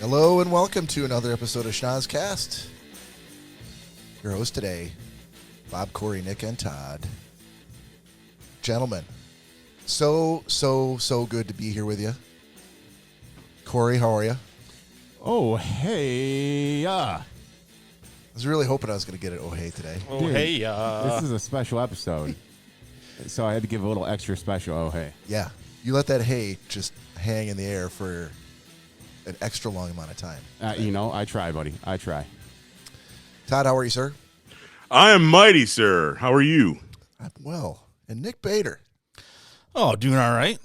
Hello and welcome to another episode of Schnozzcast. Your host today, Bob, Cory, Nick, and Todd. Gentlemen, so good to be here with you. Cory, how are you? Oh, hey, I was really hoping I was going to get it. Oh, hey, today. Oh, Dude, hey, This is a special episode, so I had to give a little extra special. Oh, hey. Yeah, you let that hey just hang in the air for an extra long amount of time. I try, buddy. I try. Todd, how are you, sir? I am mighty, sir. How are you? I'm well. And Nick Bader. Oh, doing all right.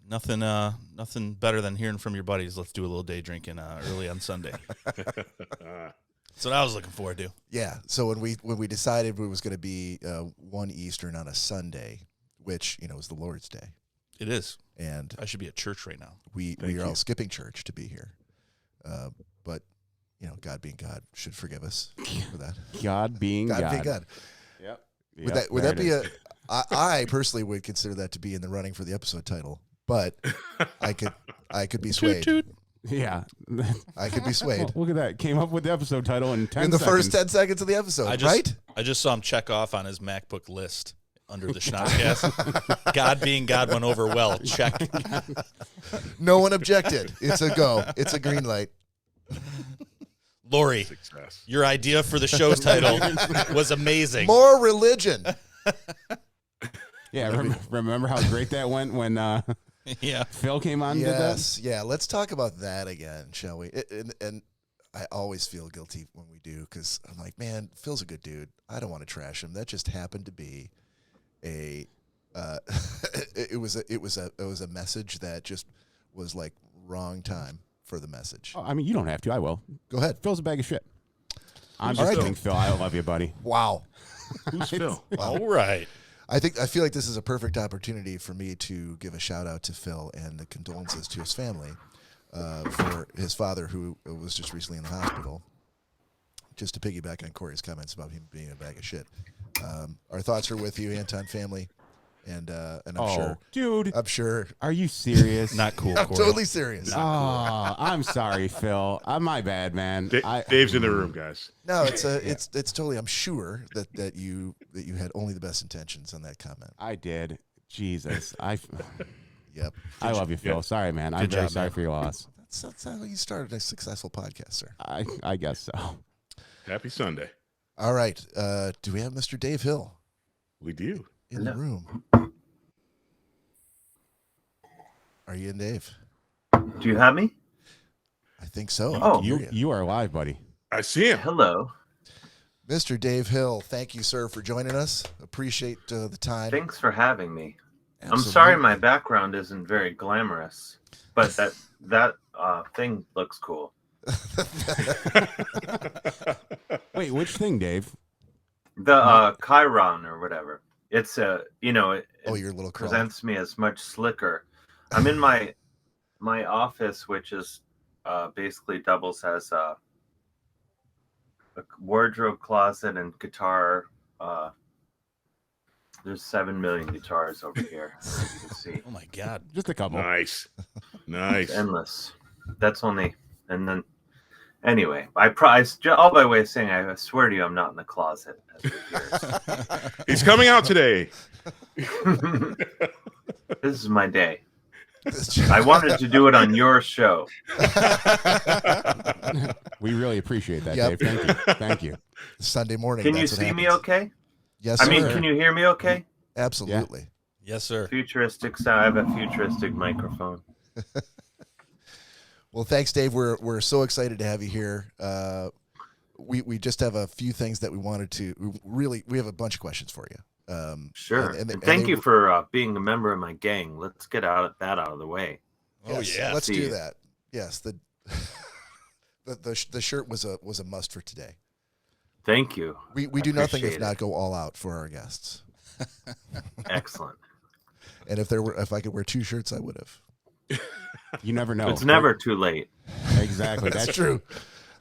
Nothing better than hearing from your buddies. Let's do a little day drinking early on Sunday. That's what I was looking forward to. Yeah. So when we decided it was going to be 1 Eastern on a Sunday, which is the Lord's Day, It is. and I should be at church right now. we Thank are you. all skipping church to be here, but God being God should forgive us for that. God being God. God being God. Yep. Would that be I personally would consider that to be in the running for the episode title, but I could be swayed. Toot, toot. Yeah. I could be swayed Look at that. Came up with the episode title in 10 in the seconds. first 10 seconds of the episode, right? I just saw him check off on his MacBook list under the Schnozzcast. God being God went over well. Check. No one objected. It's a go. It's a green light. Lori, Success. your idea for the show's title was amazing. More religion. Yeah, remember how great that went when Yeah. Phil came on and did that? Yes, yeah. Let's talk about that again, shall we? And I always feel guilty when we do because I'm like, man, Phil's a good dude. I don't want to trash him. That just happened to be a. It was a message that just was like wrong time for the message. Oh, I mean, you don't have to. I will. Go ahead. Phil's a bag of shit. I'm All just right. kidding, Phil. I love you, buddy. Wow. Who's Phil? All right. I feel like this is a perfect opportunity for me to give a shout out to Phil and the condolences to his family for his father, who was just recently in the hospital. Just to piggyback on Cory's comments about him being a bag of shit. Our thoughts are with you, Anton family, and I'm sure. Are you serious? Not cool, I'm Cory. totally serious. Oh, I'm sorry, Phil. My bad, man. Dave's in the room, guys. No, it's totally. I'm sure that you had only the best intentions on that comment. I did. Jesus. Yep. I love you, Phil. Yeah. Sorry, man. I'm Good very job, sorry man. for your loss. That's how you started a successful podcast, sir. I guess so. Happy Sunday. All right. Do we have Mr. Dave Hill We do. in the room? Are you in, Dave? Do you have me? I think so. Oh. I can hear You are live, buddy. I see him. Hello. Mr. Dave Hill, thank you, sir, for joining us. Appreciate the time. Thanks for having me. I'm Absolutely. sorry my background isn't very glamorous, but that thing looks cool. Wait, which thing, Dave? The Chiron or whatever. It's it Oh, your little crawl. presents me as much slicker. I'm in my office, which is basically doubles as a wardrobe closet and guitar. There's 7 million guitars over here, as you can see. Oh, my God. Just a couple. Nice. Nice. It's endless. That's only, and then anyway, all by way of saying, I swear to you, I'm not in the closet. As it appears. He's coming out today. This is my day. I wanted to do it on your show. We really appreciate that, Yep. Dave. Thank you. Thank you. Sunday morning. Can you that's what see me happens. okay? Yes, I mean, sir. can you hear me okay? Absolutely. Yes, sir. Futuristic sound. I have a futuristic microphone. Well, thanks, Dave. We're so excited to have you here. We just have a few things that we wanted to we have a bunch of questions for you. Sure. and And thank they- you for being a member of my gang. Let's get that out of the way. Oh, Yes, yeah. let's See do you. that. Yes, the shirt was a must for today. Thank you. We I do nothing if appreciate not it. go all out for our guests. Excellent. And if I could wear 2 shirts, I would have. You never know. It's never too late. Exactly. That's true.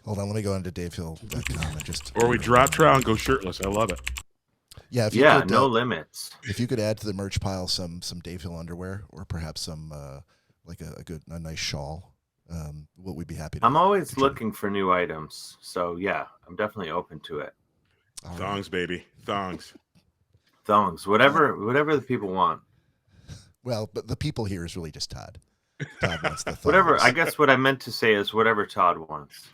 Hold on, let me go into DaveHill.com and just. Or we drop trout and go shirtless. I love it. Yeah, if you Yeah, could, no limits. if you could add to the merch pile some Dave Hill underwear or perhaps some like a nice shawl, what we'd be happy to. I'm always contribute. looking for new items, so yeah, I'm definitely open to it. All right. Thongs, baby. Thongs. Thongs, whatever the people want. Well, but the people here is really just Todd. Todd wants the thongs. Whatever. I guess what I meant to say is whatever Todd wants.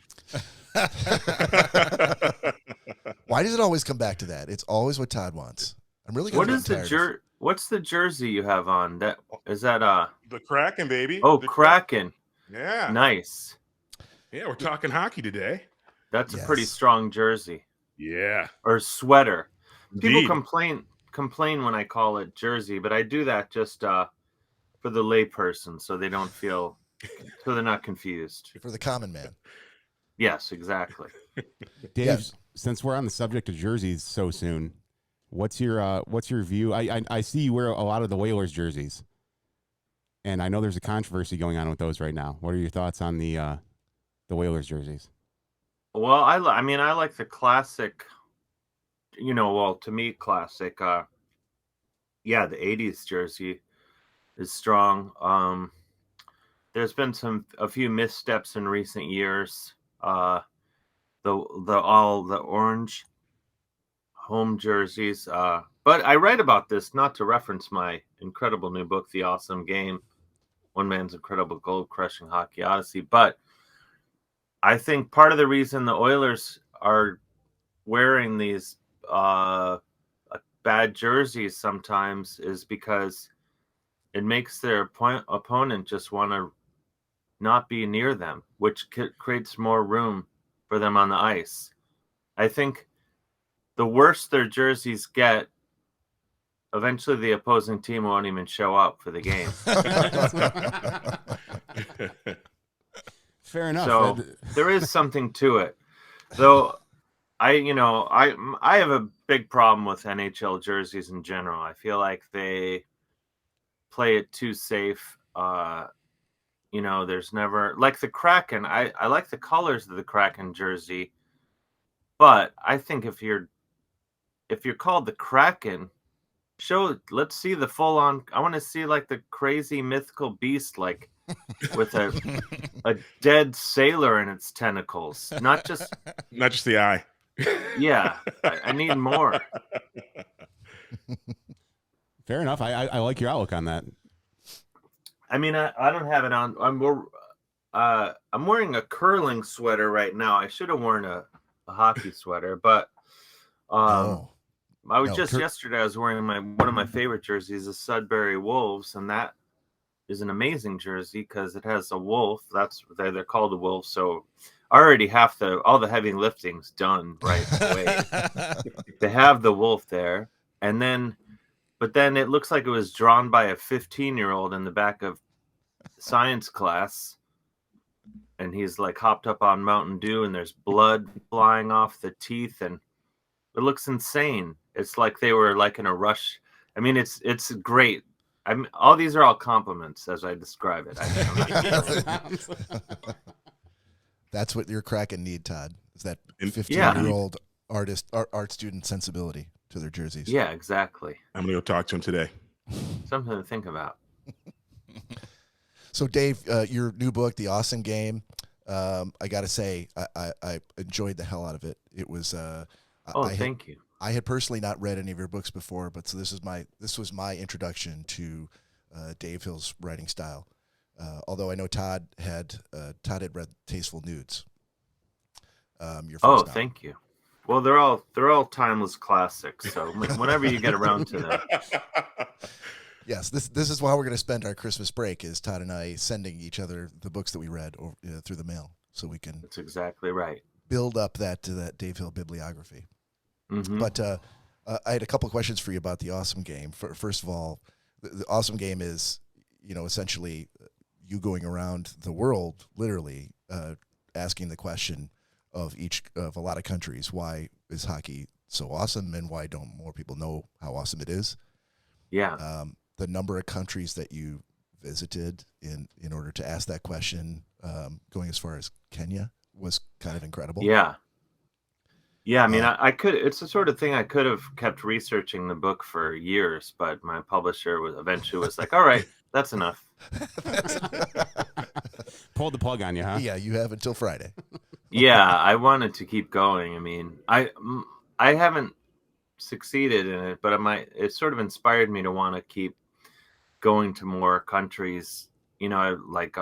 Why does it always come back to that? It's always what Todd wants. I'm really. What is the What's the jersey you have on? That is that The Kraken, baby. Oh, The Kraken. Yeah. Nice. Yeah, we're talking hockey today. That's a pretty strong jersey. Yeah. Or sweater. People Indeed. complain when I call it jersey, but I do that just for the layperson, so they don't feel, so they're not confused. For the common man. Yes, exactly. Dave, Yes. since we're on the subject of jerseys so soon, what's your view? I see you wear a lot of the Whalers jerseys, and I know there's a controversy going on with those right now. What are your thoughts on the Whalers jerseys? Well, I like the classic. To me, classic. Yeah, the '80s jersey is strong. There's been a few missteps in recent years. The orange home jerseys. But I write about this not to reference my incredible new book, The Awesome Game, One Man's Incredible Gold-Crushing Hockey Odyssey. But I think part of the reason the Oilers are wearing these bad jerseys sometimes is because it makes their opponent just want to not be near them, which creates more room for them on the ice. I think the worse their jerseys get, eventually the opposing team won't even show up for the game. Fair enough. So there is something to it, though. I have a big problem with NHL jerseys in general. I feel like they play it too safe. There's never, like the Kraken. I like the colors of the Kraken jersey, but I think if you're called the Kraken, let's see the full on. I want to see like the crazy mythical beast, like with a dead sailor in its tentacles, not just the eye. Yeah, I need more. Fair enough. I like your outlook on that. I mean, I don't have it on. I'm wearing a curling sweater right now. I should have worn a hockey sweater, but yesterday I was wearing one of my favorite jerseys, the Sudbury Wolves, and that is an amazing jersey because it has a wolf. They're called the Wolves, so already all the heavy lifting's done right away. They have the wolf there, but then it looks like it was drawn by a 15-year-old in the back of science class, and he's like hopped up on Mountain Dew, and there's blood flying off the teeth, and it looks insane. It's like they were like in a rush. I mean, it's great. All these are all compliments as I describe it. I'm not That's what your Kraken need, Todd. Is that 15-year-old art student sensibility to their jerseys? Yeah, exactly. I'm gonna go talk to him today. Something to think about. So, Dave, your new book, The Awesome Game. I got to say, I enjoyed the hell out of it. It was. Thank you. I had personally not read any of your books before, but so this was my introduction to Dave Hill's writing style. Although I know Todd had read Tasteful Nudes. Your first novel. Thank you. Well, they're all timeless classics. So whenever you get around to them. Yes, this is why we're going to spend our Christmas break. Is Todd and I sending each other the books that we read through the mail, so we can. That's exactly right. Build up that Dave Hill bibliography. Mm-hmm. But I had a couple of questions for you about the Awesome Game. First of all, the Awesome Game is, essentially you going around the world, literally asking the question of a lot of countries, why is hockey so awesome, and why don't more people know how awesome it is? Yeah. The number of countries that you visited in order to ask that question, going as far as Kenya, was kind of incredible. Yeah. Yeah, I mean, I could. It's the sort of thing I could have kept researching the book for years, but my publisher eventually was like, "All right, that's enough." Pulled the plug on you, huh? Yeah, you have until Friday. Yeah, I wanted to keep going. I mean, I haven't succeeded in it, but it sort of inspired me to want to keep going to more countries. You know, like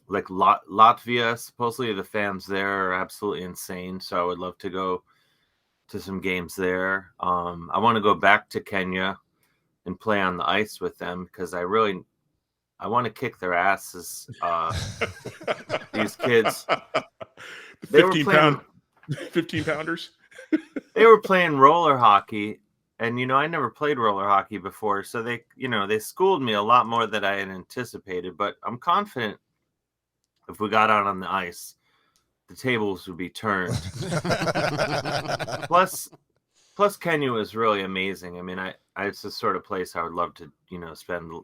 Latvia. Supposedly the fans there are absolutely insane, so I would love to go to some games there. I want to go back to Kenya and play on the ice with them because I want to kick their asses. These kids, they were 15 playing 15 pounders. they were playing roller hockey, and I never played roller hockey before, so they schooled me a lot more than I had anticipated. But I'm confident if we got out on the ice, the tables would be turned. Plus Kenya is really amazing. I mean, it's the sort of place I would love to spend a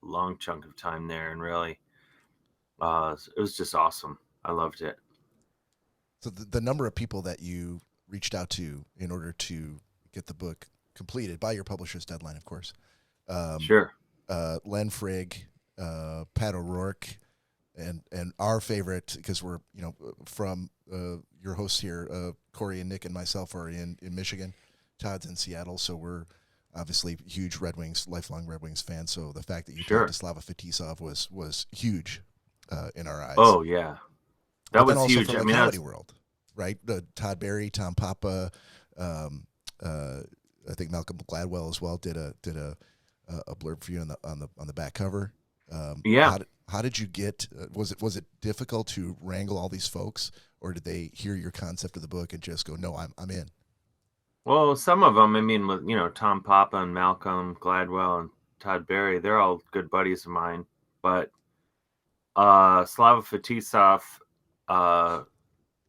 long chunk of time there, and really, it was just awesome. I loved it. So the number of people that you reached out to in order to get the book completed by your publisher's deadline, of course. Sure. Len Frigg, Pat O'Rourke, and our favorite, because we're from your hosts here, Cory and Nick and myself are in Michigan. Todd's in Seattle, so we're obviously huge lifelong Red Wings fans. So the fact that you talked to Slava Fetisov was huge in our eyes. Oh yeah, that was huge. For I the mean, comedy world, right? Todd Barry, Tom Papa, I think Malcolm Gladwell as well did a blurb for you on the back cover. Yeah. How did you get? Was it difficult to wrangle all these folks, or did they hear your concept of the book and just go, "No, I'm in"? Well, some of them, I mean, with Tom Papa and Malcolm Gladwell and Todd Barry, they're all good buddies of mine. But Slava Fetisov,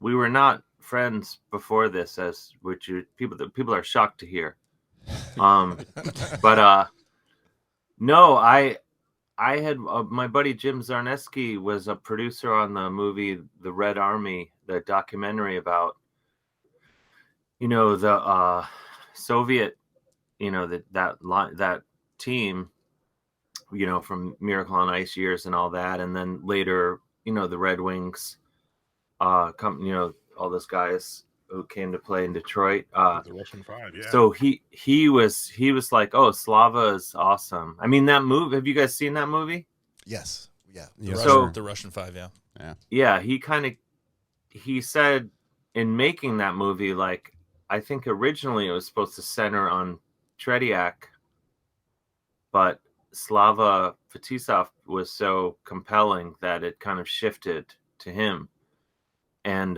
we were not friends before this, which people are shocked to hear. But no, I had my buddy Jim Zarneski was a producer on the movie The Red Army, the documentary about the Soviet, that team, from Miracle on Ice years and all that, and then later, the Red Wings, all those guys who came to play in Detroit. The Russian Five, yeah. So he was like, "Oh, Slava is awesome." I mean, that movie. Have you guys seen that movie? Yes. Yeah. The Russian Five, yeah. Yeah, he said in making that movie, like, I think originally it was supposed to center on Tretiak, but Slava Fetisov was so compelling that it kind of shifted to him. And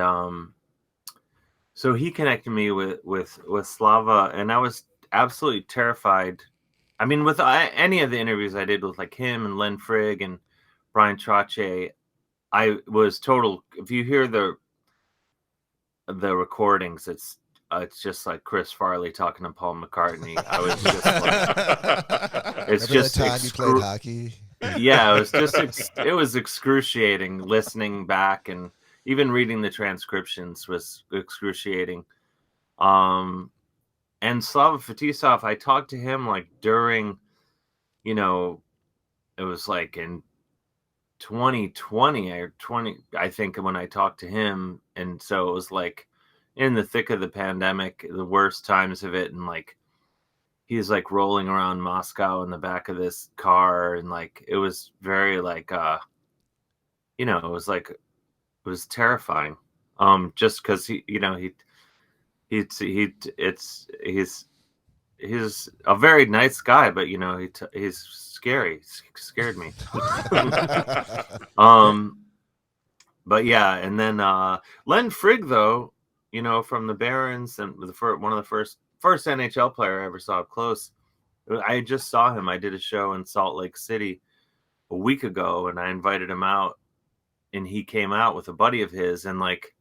so he connected me with Slava, and I was absolutely terrified. I mean, with any of the interviews I did with like him and Len Frigg and Bryan Trottier, I was total. If you hear the recordings, it's just like Chris Farley talking to Paul McCartney. I was just like, it's Remember just that time you played hockey? Yeah, it was just it was excruciating listening back, and even reading the transcriptions was excruciating. And Slava Fetisov, I talked to him like during, it was like in 2020 or 20, I think, when I talked to him. And so it was like in the thick of the pandemic, the worst times of it. And like, he's like rolling around Moscow in the back of this car. And like, it was very like, it was like, it was terrifying. Just cause he's a very nice guy, but he's scary. He scared me. But yeah, and then Len Frigg, though, from the Barons, and one of the first NHL player I ever saw up close. I just saw him. I did a show in Salt Lake City a week ago, and I invited him out, and he came out with a buddy of his, and like,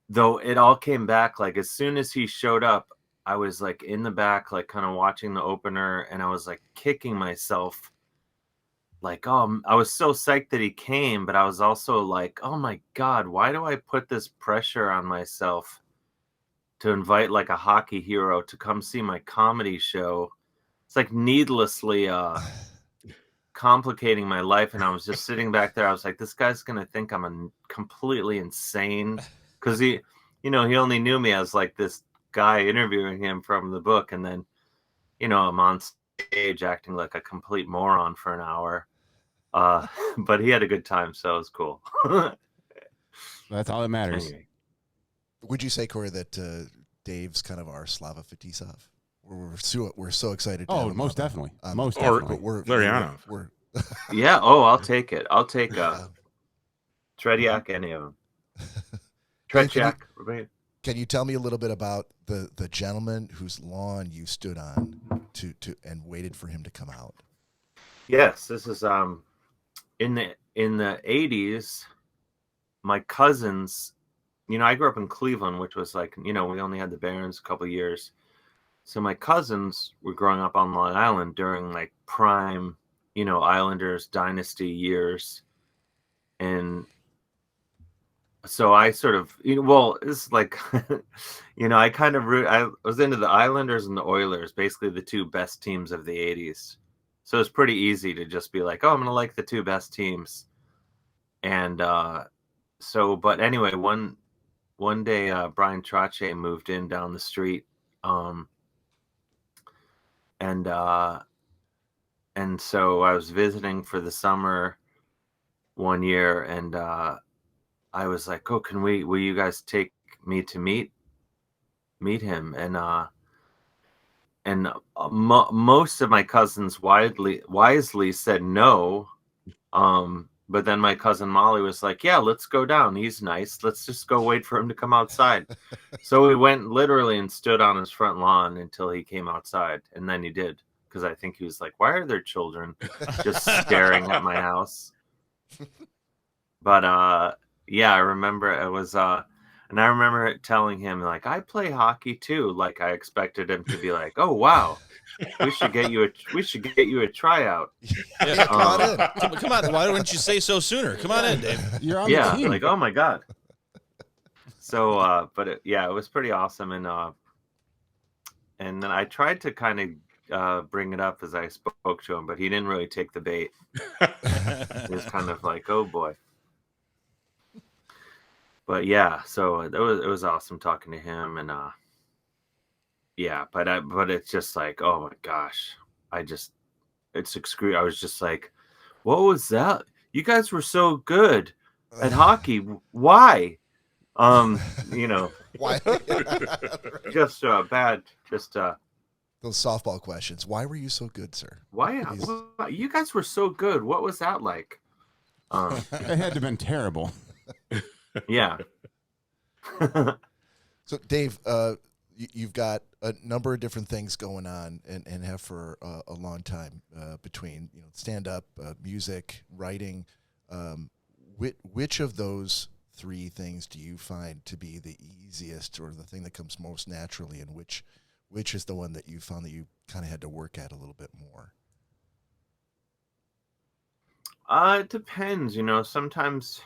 though it all came back, like as soon as he showed up, I was like in the back, like kind of watching the opener, and I was like kicking myself. Like, oh, I was so psyched that he came, but I was also like, oh my God, why do I put this pressure on myself to invite like a hockey hero to come see my comedy show? It's like needlessly complicating my life, and I was just sitting back there. I was like, this guy's gonna think I'm completely insane, because he only knew me as like this guy interviewing him from the book, and then I'm on stage acting like a complete moron for an hour. But he had a good time, so it was cool. That's all that matters. Anyway. Would you say, Cory, that Dave's kind of our Slava Fetisov? We're so excited. To have him most on. definitely. Or Definitely. Larionov. We're Yeah. Oh, I'll take it. I'll take Tretiak, any of them. Tretiak. Can you tell me a little bit about the gentleman whose lawn you stood on to and waited for him to come out? Yes, this is in the 80s. My cousins, I grew up in Cleveland, which was like, we only had the Barons a couple of years. So my cousins were growing up on Long Island during like prime, Islanders dynasty years. And so I sort of, it's like, I was into the Islanders and the Oilers, basically the two best teams of the 80s. So it's pretty easy to just be like, oh, I'm going to like the two best teams. And but anyway, one day, Bryan Trottier moved in down the street. And so I was visiting for the summer one year, and I was like, oh, will you guys take me to meet him? And most of my cousins wisely said no. But then my cousin Molly was like, yeah, let's go down. He's nice. Let's just go wait for him to come outside. So we went literally and stood on his front lawn until he came outside. And then he did. Because I think he was like, why are there children just staring at my house? But yeah, I remember it was and I remember telling him, like, I play hockey too. Like, I expected him to be like, oh wow, we should get you a tryout. Yeah, come on in. Come on, why didn't you say so sooner? Come on in, Dave. You're on the team. Like, oh my god. So but it was pretty awesome. And then I tried to kind of bring it up as I spoke to him, but he didn't really take the bait. He was kind of like, oh boy. But yeah, so it was awesome talking to him. And yeah, but it's just like, oh my gosh, it's excruciating. I was just like, what was that? You guys were so good at hockey. Why? Why? Just bad. Just those softball questions. Why were you so good, sir? why? You guys were so good. What was that like? It had to have been terrible. Yeah. So, Dave, you've got a number of different things going on and have for a long time between stand-up, music, writing. Which of those three things do you find to be the easiest or the thing that comes most naturally, and which is the one that you found that you kind of had to work at a little bit more? It depends. Sometimes.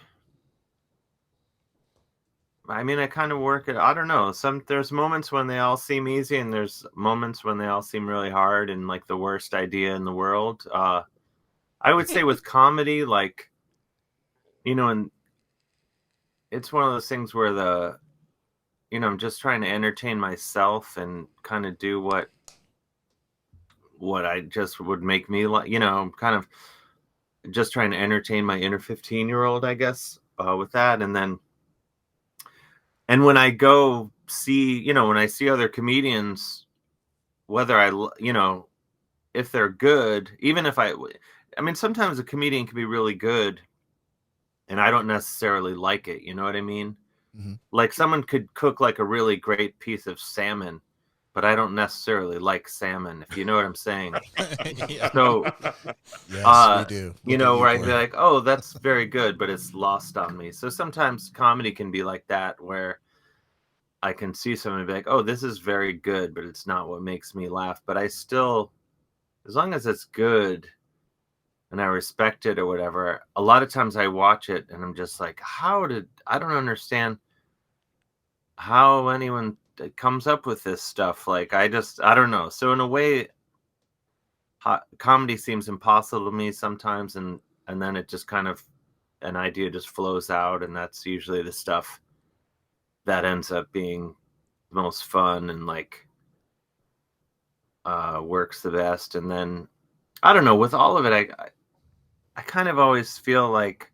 I mean, I kind of work it. I don't know. There's moments when they all seem easy, and there's moments when they all seem really hard and like the worst idea in the world. I would say with comedy, like, and it's one of those things where I'm just trying to entertain myself and kind of do what I just would make me like, kind of just trying to entertain my inner 15-year-old, I guess, with that. And when I go see, when I see other comedians, whether if they're good, even if I mean, sometimes a comedian can be really good and I don't necessarily like it. You know what I mean? Mm-hmm. Like someone could cook like a really great piece of salmon, but I don't necessarily like salmon, if you know what I'm saying. Yeah. So, Yes, we do. where I'd be like, oh, that's very good, but it's lost on me. So sometimes comedy can be like that, where I can see someone and be like, oh, this is very good, but it's not what makes me laugh. But I still, as long as it's good and I respect it or whatever, a lot of times I watch it and I'm just like, I don't understand how anyone comes up with this stuff. Like, I don't know. So in a way, comedy seems impossible to me sometimes, and then it just kind of an idea just flows out, and that's usually the stuff that ends up being the most fun and like works the best. And then I don't know, with all of it, I kind of always feel like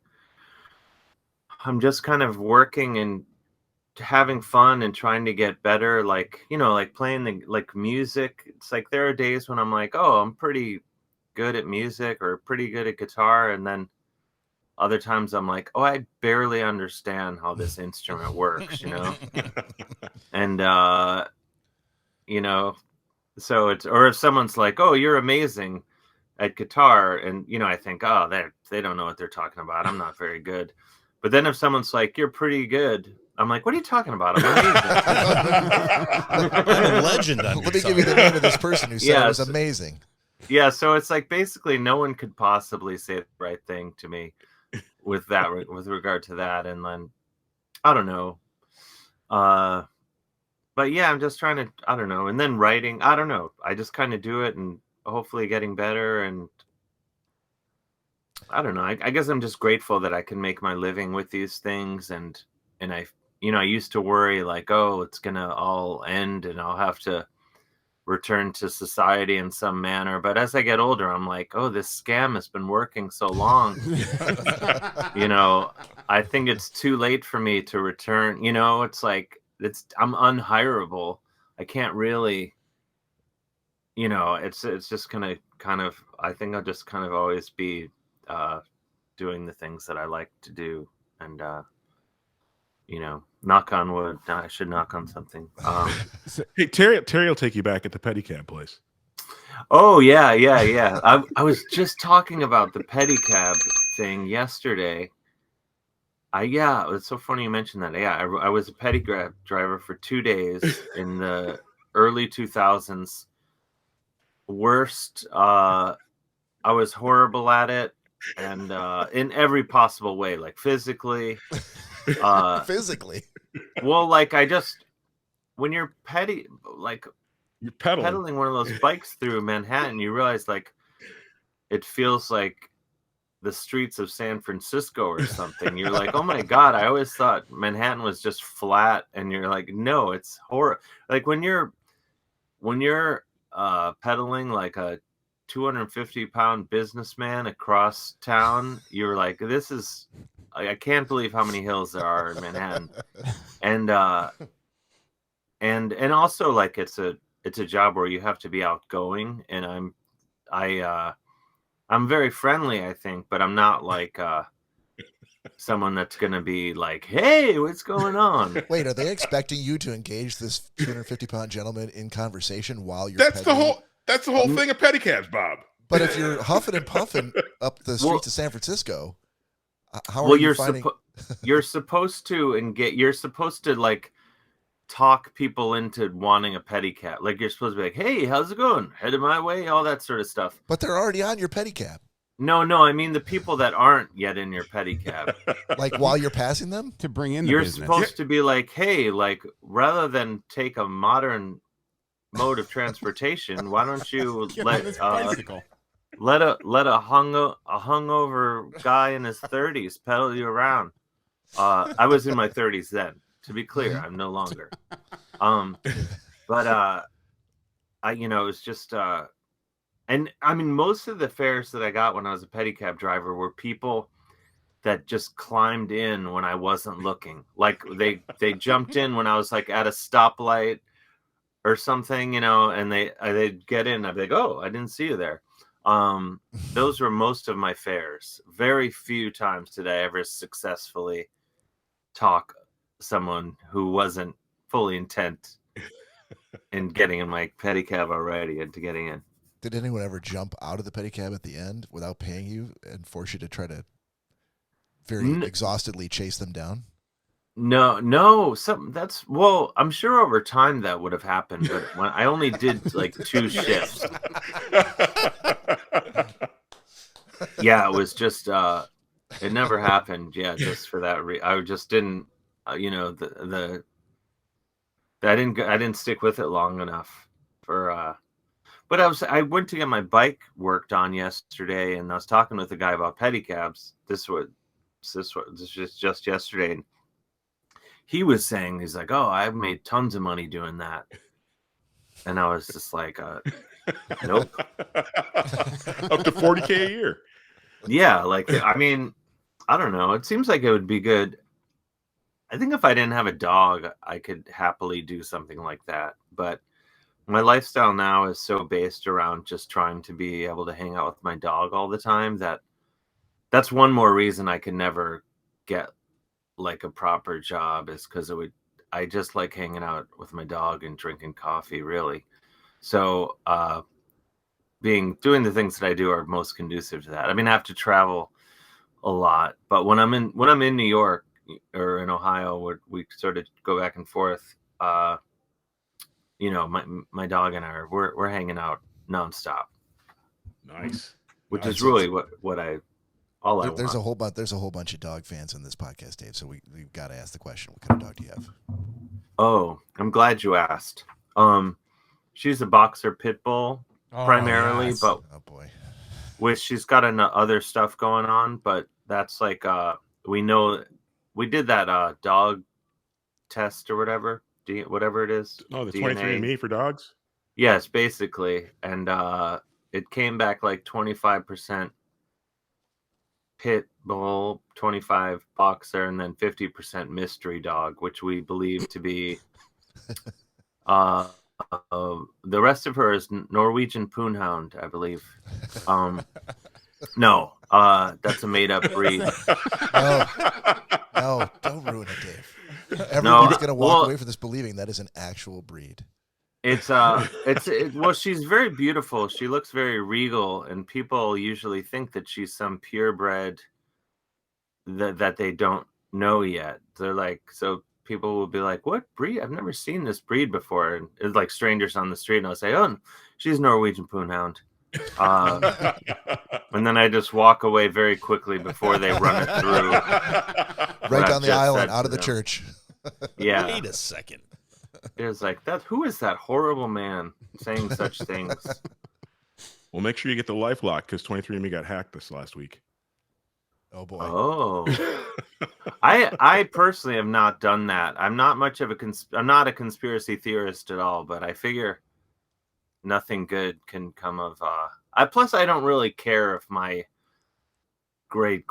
I'm just kind of working and having fun and trying to get better, like, you know, like playing the like music. It's like there are days when I'm like, oh, I'm pretty good at music or pretty good at guitar, and then other times I'm like, oh, I barely understand how this instrument works, you know. And you know, so it's, or if someone's like, oh, you're amazing at guitar, and you know, I think, oh, they don't know what they're talking about, I'm not very good. But then if someone's like, you're pretty good, I'm like, what are you talking about? I'm amazing. I'm a legend. On Let me give you the name of this person who said it was amazing. Yeah, so it's like basically no one could possibly say the right thing to me with that, with regard to that. And then I don't know. But yeah, I'm just trying to, I don't know. And then writing, I don't know. I just kind of do it and hopefully getting better. And I don't know. I guess I'm just grateful that I can make my living with these things. And I, you know, I used to worry like, oh, it's going to all end and I'll have to return to society in some manner. But as I get older, I'm like, oh, this scam has been working so long. You know, I think it's too late for me to return. You know, it's like, I'm unhireable. I can't really, you know, it's just gonna kind of, I think I'll just kind of always be doing the things that I like to do. And you know, knock on wood. I should knock on something. Hey, Terry will take you back at the pedicab place. Oh yeah. I was just talking about the pedicab thing yesterday. Yeah, it's so funny you mentioned that. Yeah, I was a pedicab driver for 2 days in the early 2000s. Worst. I was horrible at it, and in every possible way, like physically. Physically. Well, like when you're You're pedaling. pedaling one of those bikes through Manhattan, you realize like it feels like the streets of San Francisco or something. You're like, oh my God, I always thought Manhattan was just flat. And you're like, no, it's horrible. Like when you're pedaling like a 250-pound businessman across town, you're like, this is, I can't believe how many hills there are in Manhattan. And and also like it's a job where you have to be outgoing, and I'm very friendly, I think, but I'm not like someone that's going to be like, hey, what's going on? Wait, are they expecting you to engage this 250-pound gentleman in conversation while you're That's pedaling? the whole thing of pedicabs, Bob. But if you're huffing and puffing up the streets of San Francisco, how are you finding... You're supposed to like talk people into wanting a pedicab. Like you're supposed to be like, hey, how's it going? Headed my way, all that sort of stuff. But they're already on your pedicab. No, I mean the people that aren't yet in your pedicab. Like while you're passing them? To bring in the You're business. supposed to be like, hey, like rather than take a modern mode of transportation, why don't you let a hungover guy in his 30s pedal you around? I was in my 30s then. To be clear, I'm no longer. But I, you know, it's just and I mean, most of the fares that I got when I was a pedicab driver were people that just climbed in when I wasn't looking. Like they jumped in when I was like at a stoplight or something, you know, and they'd get in. I'd be like, oh, I didn't see you there. Those were most of my fares. Very few times did I ever successfully talk someone who wasn't fully intent in getting in my pedicab already and to getting in. Did anyone ever jump out of the pedicab at the end without paying you and force you to try to very exhaustedly chase them down? No. Well, I'm sure over time that would have happened, but when I only did like 2 shifts. Yeah, it was just it never happened. Yeah, just for that I just didn't you know, I didn't stick with it long enough for But I went to get my bike worked on yesterday, and I was talking with a guy about pedicabs. This was just yesterday. And he was saying, he's like, "Oh, I've made tons of money doing that," and I was just like, "Nope." Up to 40K a year. Yeah, like I mean, I don't know. It seems like it would be good. I think if I didn't have a dog, I could happily do something like that. But my lifestyle now is so based around just trying to be able to hang out with my dog all the time that that's one more reason I could never get like a proper job, is because I just like hanging out with my dog and drinking coffee, really. So doing the things that I do are most conducive to that. I mean, I have to travel a lot, but when I'm in New York or in Ohio, where we sort of go back and forth, my dog and we're hanging out nonstop. Nice. Which is really what I There's a want. whole bunch of dog fans in this podcast, Dave. So we've got to ask the question: what kind of dog do you have? Oh, I'm glad you asked. She's a boxer pit bull primarily, yes. but Oh boy, she's got other stuff going on. But that's like we know we did that dog test or whatever it is. Oh, the DNA. 23andMe for dogs? Yes, basically. And it came back like 25% pit bull, 25 boxer, and then 50% mystery dog, which we believe to be the rest of her is Norwegian Poonhound, I believe. No, that's a made up breed. No, don't ruin it, Dave. Everyone's gonna walk away from this believing that is an actual breed. Well, she's very beautiful. She looks very regal, and people usually think that she's some purebred that they don't know yet. They're like, so people will be like, "What breed? I've never seen this breed before." And it's like strangers on the street, and I'll say, "Oh, she's Norwegian Poonhound." And then I just walk away very quickly before they run it through. Right down the aisle and out of the church. Yeah. Wait a second. It was like that. Who is that horrible man saying such things? Well, make sure you get the LifeLock because 23andMe got hacked this last week. Oh boy. Oh. I personally have not done that. I'm not much of I'm not a conspiracy theorist at all, but I figure nothing good can come of plus I don't really care if my great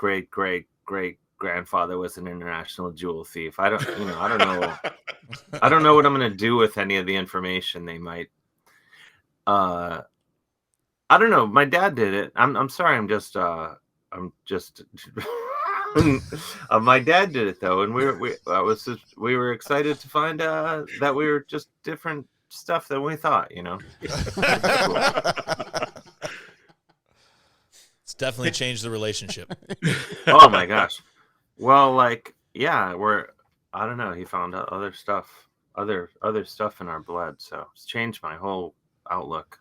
grandfather was an international jewel thief. I don't know. I don't know what I'm going to do with any of the information they might. I don't know. My dad did it. I'm sorry. I'm just. My dad did it though, and we were excited to find that we were just different stuff than we thought. It's definitely changed the relationship. Oh my gosh. Well, yeah, I don't know. He found other stuff in our blood, so it's changed my whole outlook.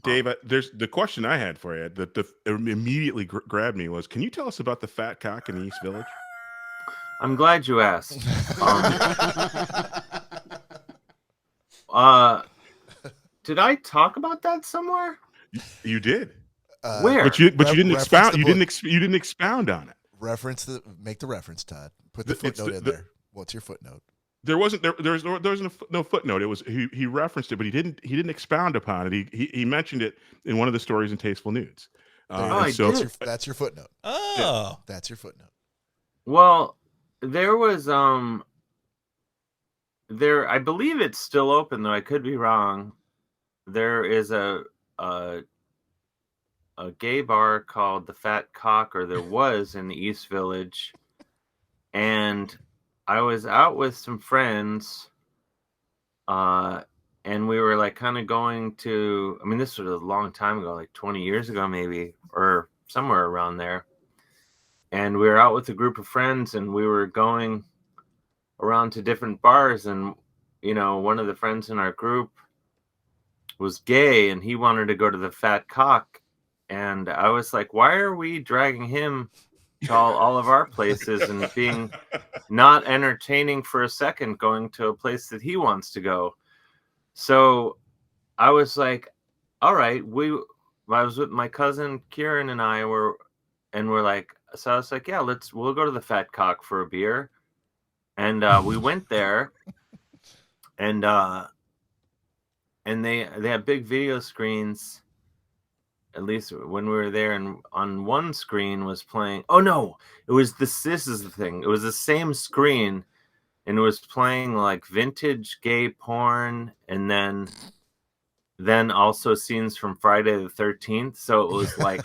Dave, there's the question I had for you that immediately grabbed me was, can you tell us about the fat cock in the East Village? I'm glad you asked. Did I talk about that somewhere? You did. Where? But you didn't expound. You didn't expound on it. Make the reference, Todd. Put the footnote in there. What's your footnote? There was no footnote. It was he referenced it, but he didn't expound upon it. He mentioned it in one of the stories in Tasteful Nudes. So that's your footnote. Oh, yeah, that's your footnote. Well, there was I believe it's still open though. I could be wrong. There is a gay bar called the Fat Cock, or there was in the East Village, and I was out with some friends, and we were like kind of going to. I mean, this was a long time ago, like 20 years ago, maybe, or somewhere around there. And we were out with a group of friends, and we were going around to different bars, and one of the friends in our group was gay, and he wanted to go to the Fat Cock. And I was like, why are we dragging him to all of our places and being not entertaining for a second going to a place that he wants to go? So I was like, all right, I was with my cousin Kieran and we're like, so I was like, yeah, we'll go to the Fat Cock for a beer. And we went there, and they had big video screens, at least when we were there, and on one screen was playing, oh no, it was this is the thing. It was the same screen, and it was playing like vintage gay porn, and then also scenes from Friday the 13th. So it was like,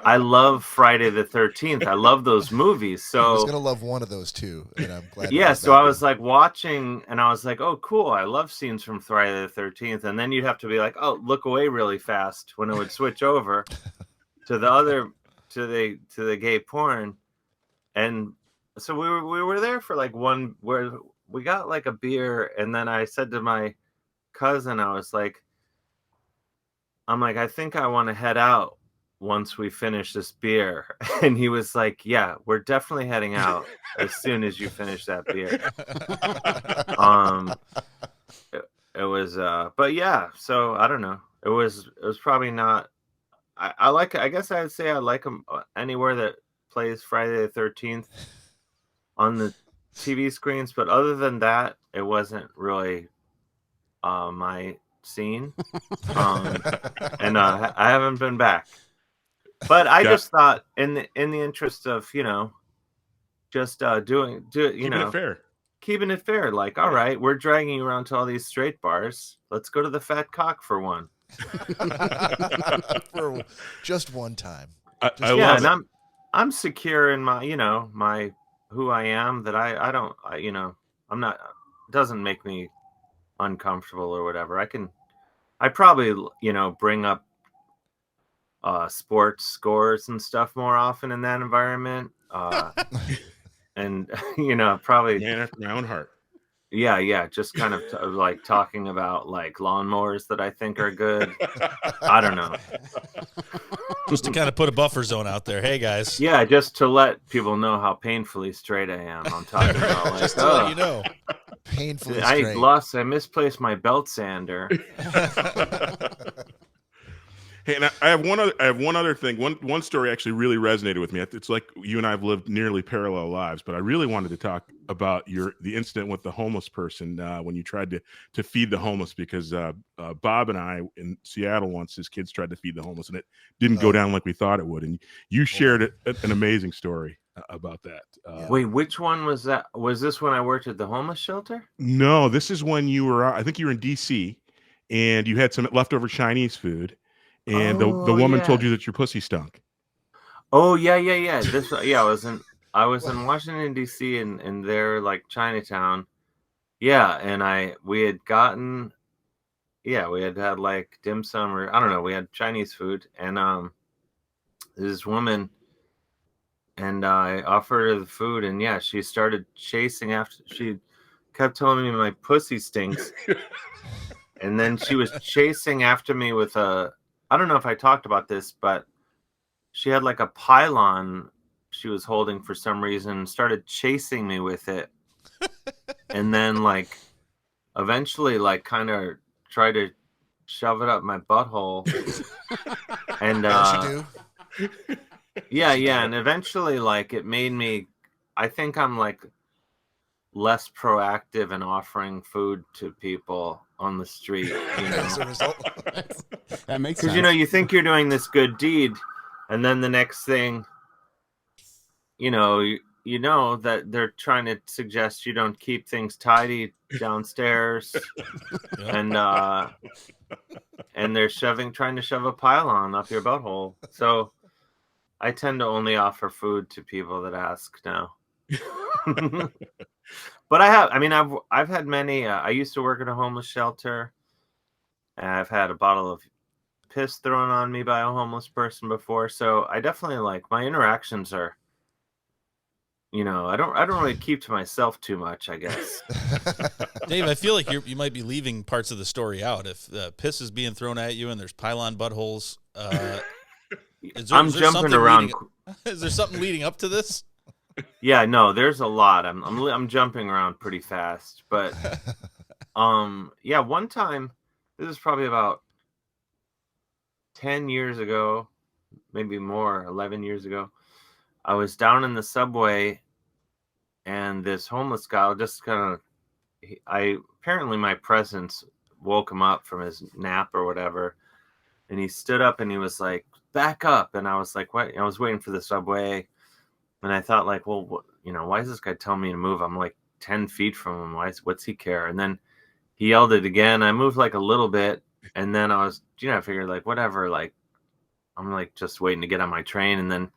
I love Friday the 13th. I love those movies. So I was gonna love one of those two, and I'm glad. Yeah, so I was like watching, and I was like, "Oh, cool! I love scenes from Friday the 13th." And then you'd have to be like, "Oh, look away really fast" when it would switch over to the gay porn. And so we were there for like where we got like a beer, and then I said to my cousin, I was like, I think I want to head out once we finish this beer. And he was like, yeah, we're definitely heading out as soon as you finish that beer. It was but yeah, so I don't know, it was probably not, I guess I'd say I like them anywhere that plays Friday the 13th on the TV screens, but other than that, it wasn't really my scene. And I haven't been back. But I just thought, in the interest of, just keeping it fair. Keeping it fair. Like, all right, we're dragging you around to all these straight bars. Let's go to the Fat Cock for one. For just one time. I love it. And I'm secure in my, my who I am. That I don't, I'm not. Doesn't make me uncomfortable or whatever. I probably bring up sports scores and stuff more often in that environment, and probably Man after my own heart. Yeah, just kind of like talking about like lawnmowers that I think are good. I don't know, just to kind of put a buffer zone out there. Hey guys, yeah, just to let people know how painfully straight I am. I'm talking about like, just to let you know, painfully straight. I misplaced my belt sander. Hey, and I have one other thing. One story actually really resonated with me. It's like you and I have lived nearly parallel lives, but I really wanted to talk about the incident with the homeless person when you tried to feed the homeless, because Bob and I in Seattle once, his kids tried to feed the homeless and it didn't go down like we thought it would. And you shared an amazing story about that. Wait, which one was that? Was this when I worked at the homeless shelter? No, this is when you were. I think you were in DC, and you had some leftover Chinese food. And the woman told you that your pussy stunk. Oh yeah. I was in Washington D.C. in their like Chinatown. Yeah, and we had had like dim sum, or I don't know, we had Chinese food, and this woman, and I offered her the food, and yeah, she started chasing after. She kept telling me my pussy stinks, and then she was chasing after me with I don't know if I talked about this, but she had like a pylon she was holding for some reason, started chasing me with it. And then like eventually like kind of tried to shove it up my butthole. And yeah. And eventually like it made me, I think I'm like less proactive in offering food to people on the street, As a result. That makes sense. Because you think you're doing this good deed, and then the next thing, you know that they're trying to suggest you don't keep things tidy downstairs, and they're trying to shove a pylon up your butthole. So I tend to only offer food to people that ask now. But I've had many. I used to work at a homeless shelter, and I've had a bottle of piss thrown on me by a homeless person before. So I definitely like my interactions are. I don't really keep to myself too much, I guess. Dave, I feel like you might be leaving parts of the story out. If piss is being thrown at you and there's pylon buttholes, I'm jumping around. Is there something leading up to this? Yeah, no, there's a lot. I'm jumping around pretty fast, but yeah, one time this is probably about 10 years ago, maybe more, 11 years ago. I was down in the subway, and this homeless guy just kind of, apparently my presence woke him up from his nap or whatever. And he stood up and he was like, back up. And I was like, what? I was waiting for the subway. And I thought, like, well, why is this guy telling me to move? I'm like 10 feet from him. What's he care? And then he yelled it again. I moved like a little bit. And then I was, I figured, like, whatever. Like, I'm like just waiting to get on my train. And then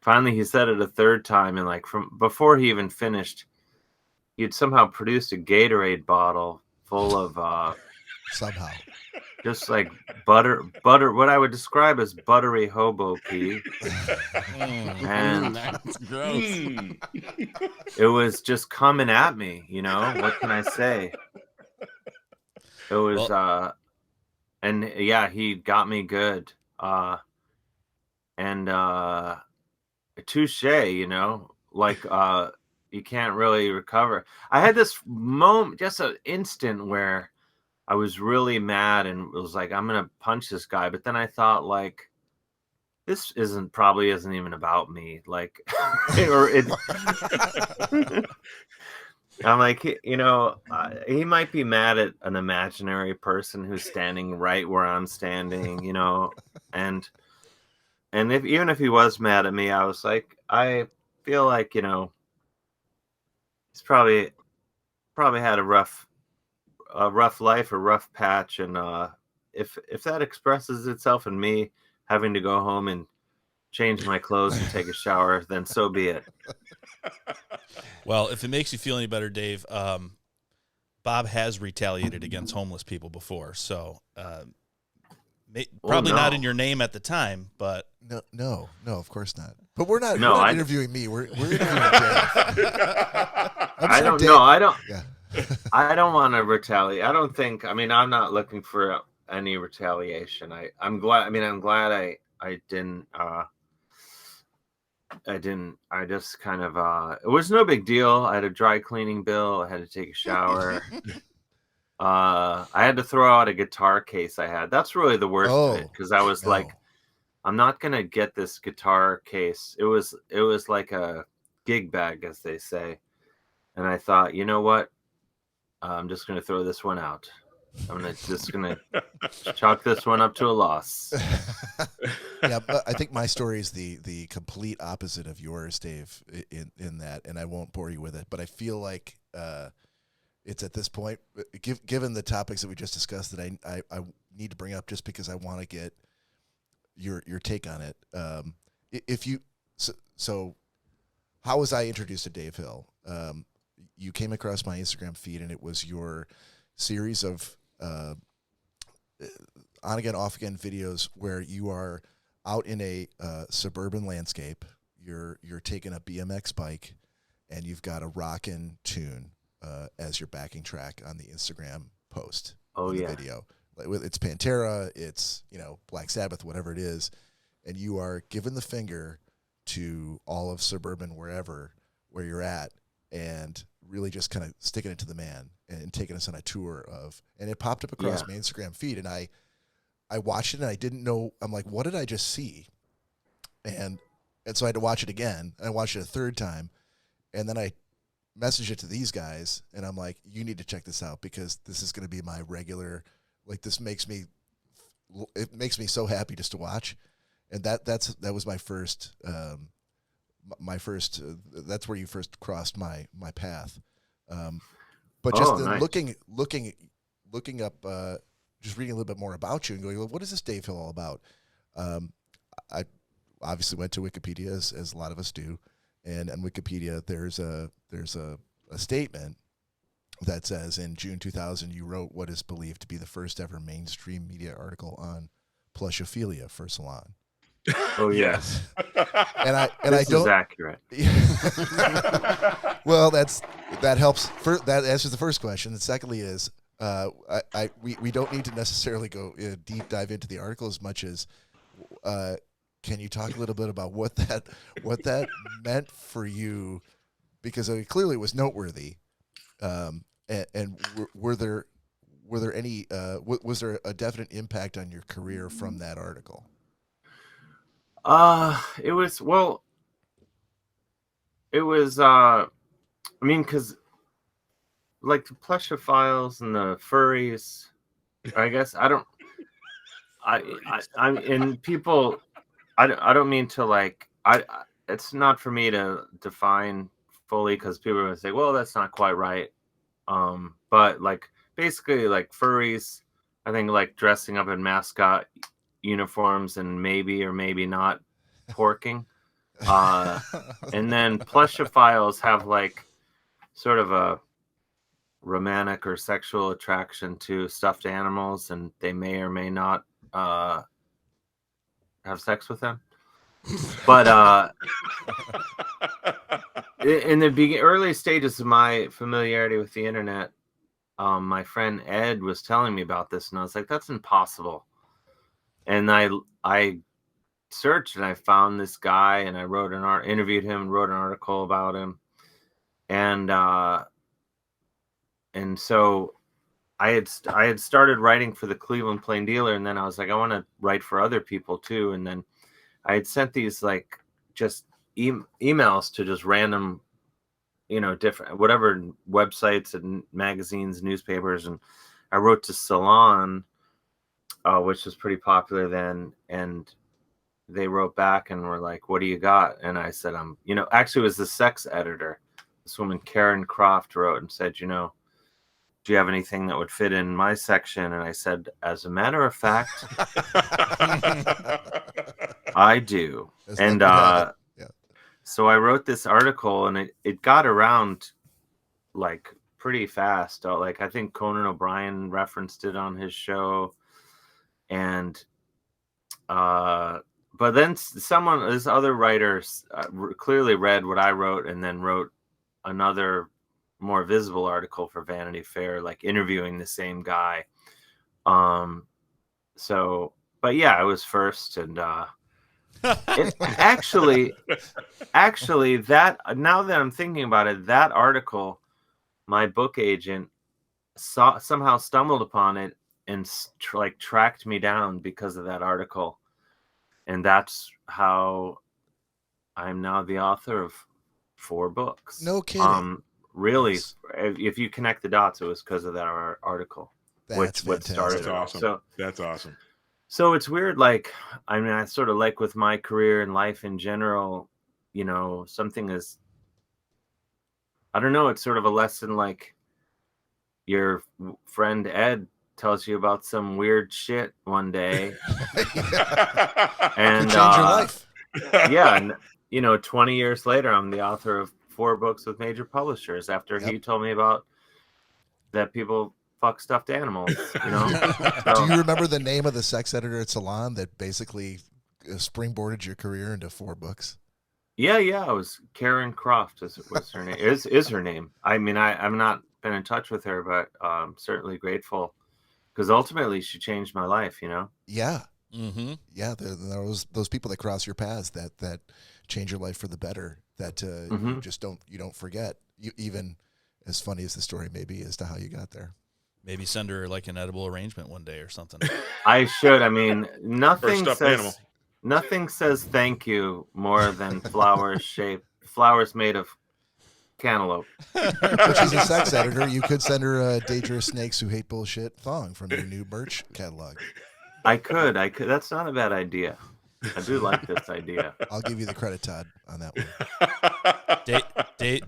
finally he said it a third time. And like from before he even finished, he had somehow produced a Gatorade bottle full of Somehow. just like butter, what I would describe as buttery hobo pee. And That's gross. it was just coming at me, what can I say? It was, and yeah, he got me good. And touche, like, you can't really recover. I had this moment, just an instant where I was really mad and it was like, I'm going to punch this guy. But then I thought, like, this probably isn't even about me. Like, or it, I'm like, he might be mad at an imaginary person who's standing right where I'm standing, and even if he was mad at me, I was like, I feel like, he's probably had a rough life, a rough patch, and if that expresses itself in me having to go home and change my clothes and take a shower, then so be it. Well, if it makes you feel any better, Dave, Bob has retaliated against homeless people before, so probably not in your name at the time, but No, of course not. But we're not interviewing me. We're interviewing Dave. I don't know. I don't. Yeah. I don't want to retaliate. I don't think. I mean, I'm not looking for any retaliation. I'm glad. I mean, I'm glad I didn't. I just kind of. It was no big deal. I had a dry cleaning bill. I had to take a shower. I had to throw out a guitar case I had. That's really the worst of it, because I was like, I'm not gonna get this guitar case. It was like a gig bag, as they say. And I thought, you know what? I'm just gonna throw this one out. I'm just gonna chalk this one up to a loss. Yeah, but I think my story is the complete opposite of yours, Dave, in that, and I won't bore you with it. But I feel like it's at this point, given the topics that we just discussed, that I need to bring up, just because I want to get your take on it. So how was I introduced to Dave Hill? You came across my Instagram feed, and it was your series of on again, off again videos where you are out in a suburban landscape. You're taking a BMX bike, and you've got a rockin' tune as your backing track on the Instagram post. The video. It's Pantera, it's Black Sabbath, whatever it is, and you are giving the finger to all of suburban where you're at, and really just kind of sticking it to the man and taking us on a tour of. And it popped up across my Instagram feed, and I watched it, and I didn't know. I'm like, what did I just see? And so I had to watch it again. And I watched it a third time, and then I messaged it to these guys, and I'm like, you need to check this out, because this is going to be my regular. Like, this makes me so happy just to watch. And that was my first that's where you first crossed my path. But just nice. looking up, just reading a little bit more about you and going, well, what is this Dave Hill all about? I obviously went to Wikipedia, as a lot of us do, and on Wikipedia there's a statement that says, in June 2000 you wrote what is believed to be the first ever mainstream media article on plushophilia for Salon. Oh yes. And I this don't is accurate. Well, that helps. That answers the first question. And secondly is, we don't need to necessarily go deep dive into the article as much as, can you talk a little bit about what that meant for you? Because clearly it was noteworthy. And were there were there any was there a definite impact on your career from that article? It was I mean, because like the plusophiles and the furries, I guess I'm and people. I don't mean to like it's not for me to define fully because people are gonna say, well, that's not quite right. But like basically like furries, I think like dressing up in mascot uniforms and maybe or maybe not porking. And then plushophiles have like sort of a romantic or sexual attraction to stuffed animals, and they may or may not have sex with them. But in the early stages of my familiarity with the internet, my friend Ed was telling me about this, and I was like, "That's impossible." And I searched and I found this guy, and I wrote interviewed him, and wrote an article about him, and so I had started writing for the Cleveland Plain Dealer, and then I was like, I want to write for other people too, and then I had sent these like just emails to just random, different whatever websites and magazines, newspapers, and I wrote to Salon, which was pretty popular then, and they wrote back and were like, "What do you got?" And I said, actually it was the sex editor. This woman Karen Croft wrote and said, "Do you have anything that would fit in my section?" And I said, "As a matter of fact, I do." And so I wrote this article, and it got around like pretty fast. Like I think Conan O'Brien referenced it on his show, and but then this other writer clearly read what I wrote, and then wrote another more visible article for Vanity Fair, like interviewing the same guy. But yeah, I was first, and actually that, now that I'm thinking about it, that article, my book agent somehow stumbled upon it and tracked me down because of that article, and that's how I'm now the author of 4 books. No kidding. Really, Nice. If you connect the dots, it was because of that article. That's what started That's it. awesome. That's awesome. So it's weird. Like, I mean, I sort of like with my career and life in general, something is, I don't know, it's sort of a lesson. Like your friend Ed tells you about some weird shit one day, and Could change your life. Yeah, and 20 years later, I'm the author of 4 books with major publishers after he told me about that people fuck stuffed animals. Do you remember the name of the sex editor at Salon that basically springboarded your career into 4 books? Yeah, it was Karen Croft was her name. Is her name. I mean, I've not been in touch with her, but I'm certainly grateful because ultimately she changed my life. Yeah. Mm-hmm. Yeah, there was those people that cross your paths that change your life for the better. That you don't forget. You, even as funny as the story may be as to how you got there. Maybe send her like an edible arrangement one day or something. I should. I mean, nothing says thank you more than flowers made of cantaloupe. But she's a sex editor. You could send her a Dangerous Snakes Who Hate Bullshit thong from your new merch catalog. I could. That's not a bad idea. I do like this idea. I'll give you the credit, Todd, on that one.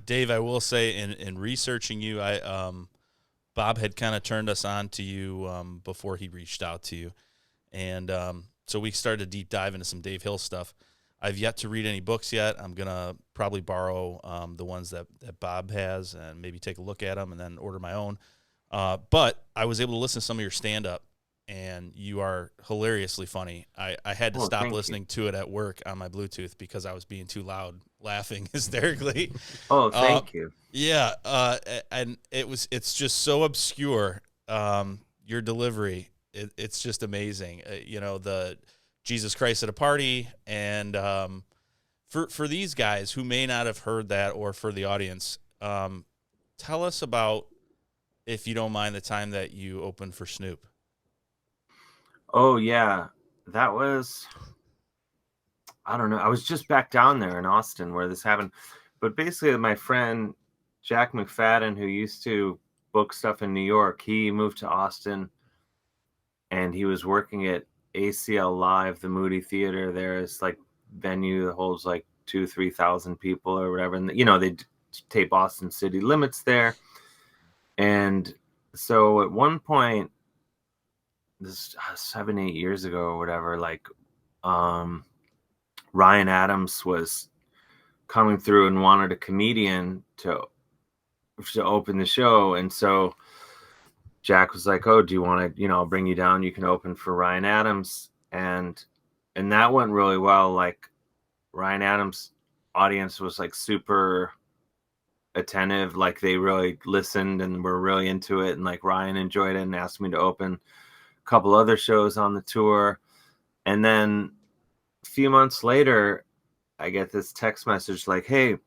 Dave, I will say in researching you, Bob had kind of turned us on to you before he reached out to you. And so we started to deep dive into some Dave Hill stuff. I've yet to read any books yet. I'm going to probably borrow the ones that Bob has and maybe take a look at them and then order my own. But I was able to listen to some of your stand-up, and you are hilariously funny. I had to stop listening to it at work on my Bluetooth because I was being too loud, laughing hysterically. Oh, thank you. Yeah, and it's just so obscure. Your delivery, it's just amazing. The Jesus Christ at a party, and for these guys who may not have heard that, or for the audience, tell us about if you don't mind, the time that you opened for Snoop. Oh yeah, that was, I don't know. I was just back down there in Austin where this happened. But basically, my friend Jack McFadden, who used to book stuff in New York, he moved to Austin, and he was working at ACL Live, the Moody Theater. There is like venue that holds like 2,000-3,000 people or whatever, and they tape Austin City Limits there. And so at one point, this 7-8 years ago or whatever, like Ryan Adams was coming through and wanted a comedian to open the show. And so Jack was like, oh, do you want to, I'll bring you down. You can open for Ryan Adams. And that went really well. Like Ryan Adams' audience was like super attentive. Like they really listened and were really into it. And like Ryan enjoyed it and asked me to open a couple other shows on the tour. And then a few months later, I get this text message like, hey, do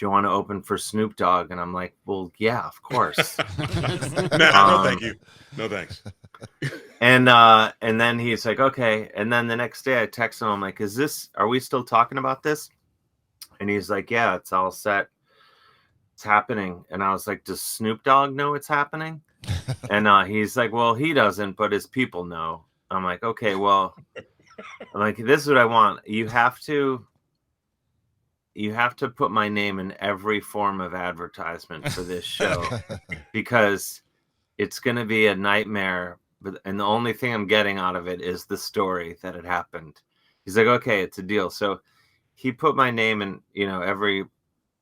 you want to open for Snoop Dogg? And I'm like, well, yeah, of course. No, thank you. No, thanks. And then he's like, okay. And then the next day I text him, I'm like, are we still talking about this? And he's like, yeah, it's all set. It's happening. And I was like, does Snoop Dogg know it's happening? And he's like, well, he doesn't, but his people know. I'm like, okay, well, I'm like, this is what I want. You have to put my name in every form of advertisement for this show because it's going to be a nightmare. And the only thing I'm getting out of it is the story that it happened. He's like, okay, it's a deal. So he put my name in,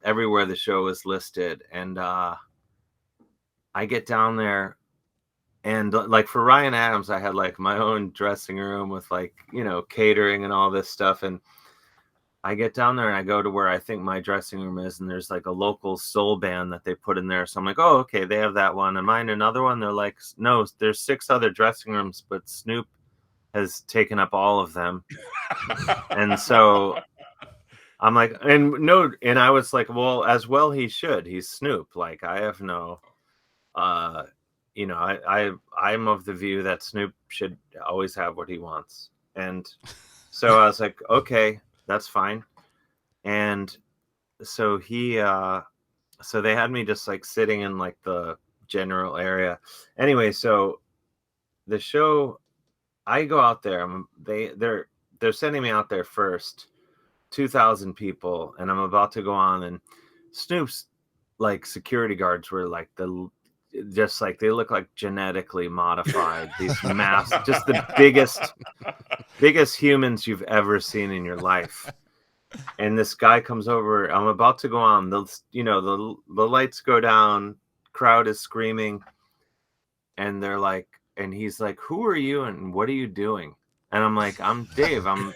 everywhere the show was listed. And I get down there. And like for Ryan Adams, I had like my own dressing room with like, catering and all this stuff. And I get down there and I go to where I think my dressing room is. And there's like a local soul band that they put in there. So I'm like, oh, okay, they have that one. And mine, another one. They're like, no, there's 6 other dressing rooms, but Snoop has taken up all of them. And so I'm like, and I was like, well, he should. He's Snoop. Like, I have no, I'm of the view that Snoop should always have what he wants. And so I was like, okay, that's fine. And so so they had me just like sitting in like the general area. Anyway, so the show, I go out there, they're sending me out there first, 2,000 people, and I'm about to go on, and Snoop's like security guards were like they look like genetically modified. These just the biggest humans you've ever seen in your life. And this guy comes over. I'm about to go on. The lights go down. Crowd is screaming, and they're like, and he's like, "Who are you and what are you doing?" And I'm like, "I'm Dave. I'm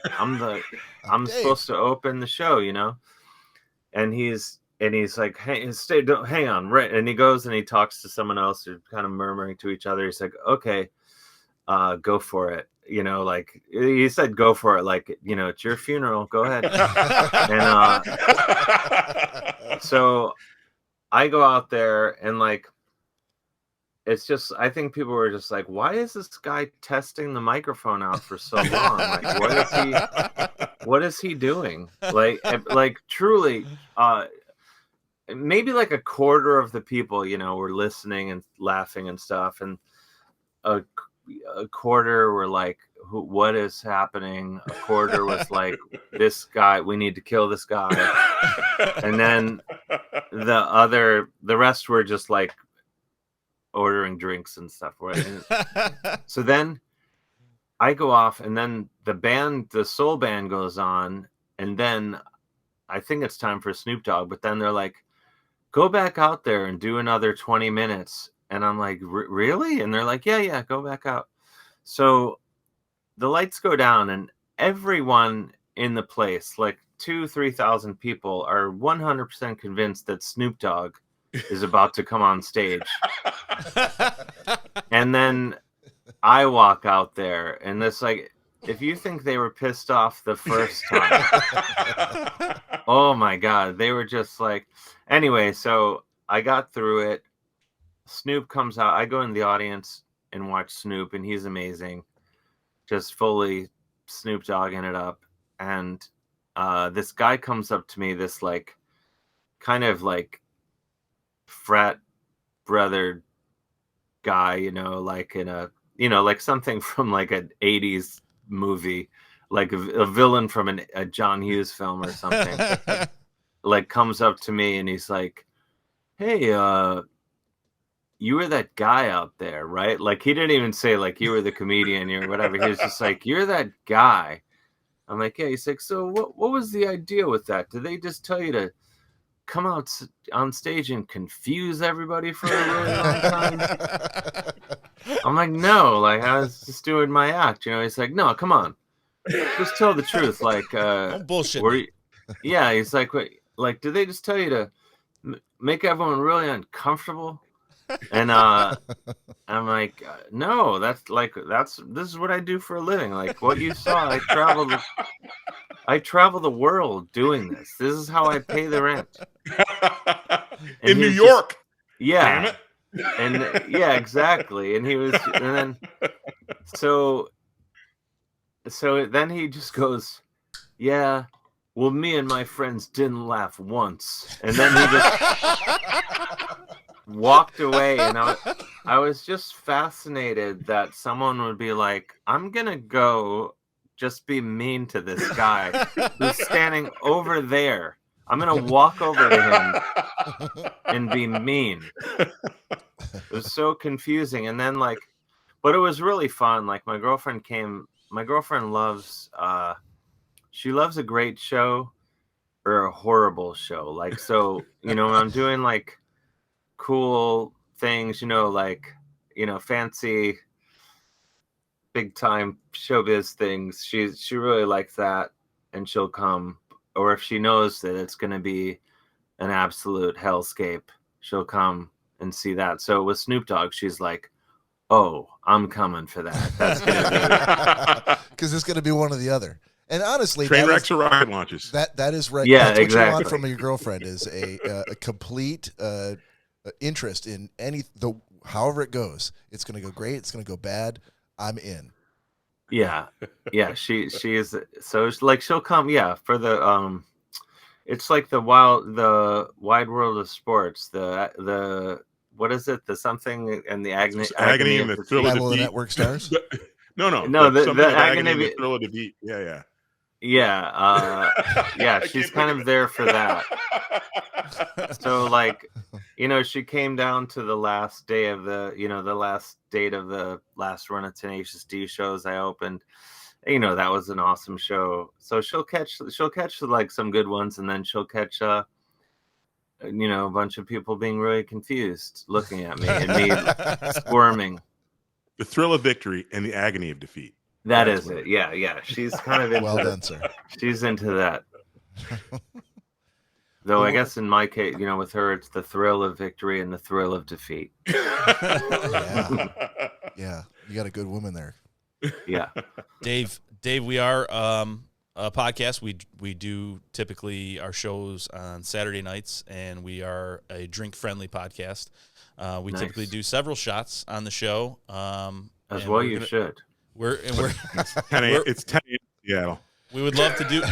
supposed to open the show, And he's like, hey, hang on, right? And he goes and he talks to someone else. They're kind of murmuring to each other. He's like, okay, go for it. Like he said, go for it. Like, it's your funeral. Go ahead. And so I go out there and like, it's just, I think people were just like, why is this guy testing the microphone out for so long? Like, what is he doing? Like truly, maybe like a quarter of the people, were listening and laughing and stuff. And a quarter were like, what is happening? A quarter was like, this guy, we need to kill this guy. And then the rest were just like ordering drinks and stuff. Right? So then I go off, and then the soul band goes on. And then I think it's time for Snoop Dogg, but then they're like, go back out there and do another 20 minutes. And I'm like, really? And they're like, yeah, go back out. So the lights go down, and everyone in the place, like 2,000-3,000 people, are 100% convinced that Snoop Dogg is about to come on stage. And then I walk out there, and it's like, if you think they were pissed off the first time, oh my God, they were just like, anyway, so I got through it. Snoop comes out. I go in the audience and watch Snoop, and he's amazing. Just fully Snoop Dogging it up. And this guy comes up to me, this like kind of like frat brother guy, like in a, like something from like an 80s movie, like a villain from a John Hughes film or something. Like comes up to me and he's like, hey, you were that guy out there, right? Like he didn't even say like you were the comedian or whatever. He was just like, you're that guy. I'm like, yeah. He's like, so what was the idea with that? Did they just tell you to come out on stage and confuse everybody for a really long time? I'm like, no, like I was just doing my act, He's like, no, come on, just tell the truth. Like, Don't bullshit. Yeah, he's like, wait, like, did they just tell you to make everyone really uncomfortable? And I'm like, no, this is what I do for a living. Like what you saw, I travel the world doing this. This is how I pay the rent. In New York. Yeah. Damn it. And yeah, exactly. And then then he just goes, yeah, well, me and my friends didn't laugh once. And then he just walked away. And I was just fascinated that someone would be like, I'm going to go just be mean to this guy who's standing over there. I'm going to walk over to him and be mean. It was so confusing. And then but it was really fun. Like my girlfriend loves, she loves a great show or a horrible show. Like, so, when I'm doing like cool things, fancy big time showbiz things, she really likes that, and she'll come. Or if she knows that it's going to be an absolute hellscape, she'll come and see that. So with Snoop Dogg, she's like, oh, I'm coming for that. That's going to be because it's going to be one or the other. And honestly, train wrecks or rocket launches. That is right. Yeah, that's exactly. What you want from your girlfriend is a complete interest in however it goes. It's going to go great. It's going to go bad. I'm in. Yeah. She is. So like she'll come. Yeah, for the it's like the wide world of sports. The what is it? The something and the agony and the thrill of Battle of defeat. the Network Stars. No, the agony and the thrill of defeat. Yeah. Yeah, she's kind of there for that. So she came down to the last day of the last date of the last run of Tenacious D shows I opened. That was an awesome show. So she'll catch like some good ones, and then she'll catch a bunch of people being really confused looking at me and me squirming. The thrill of victory and the agony of defeat. That's it. Yeah. She's kind of into well done, sir. She's into that. Though I guess in my case, with her, it's the thrill of victory and the thrill of defeat. Yeah. You got a good woman there. Yeah. Dave, we are a podcast. We do typically our shows on Saturday nights, and we are a drink-friendly podcast. We typically do several shots on the show. As well you should. It's 10 in Seattle. We would love to do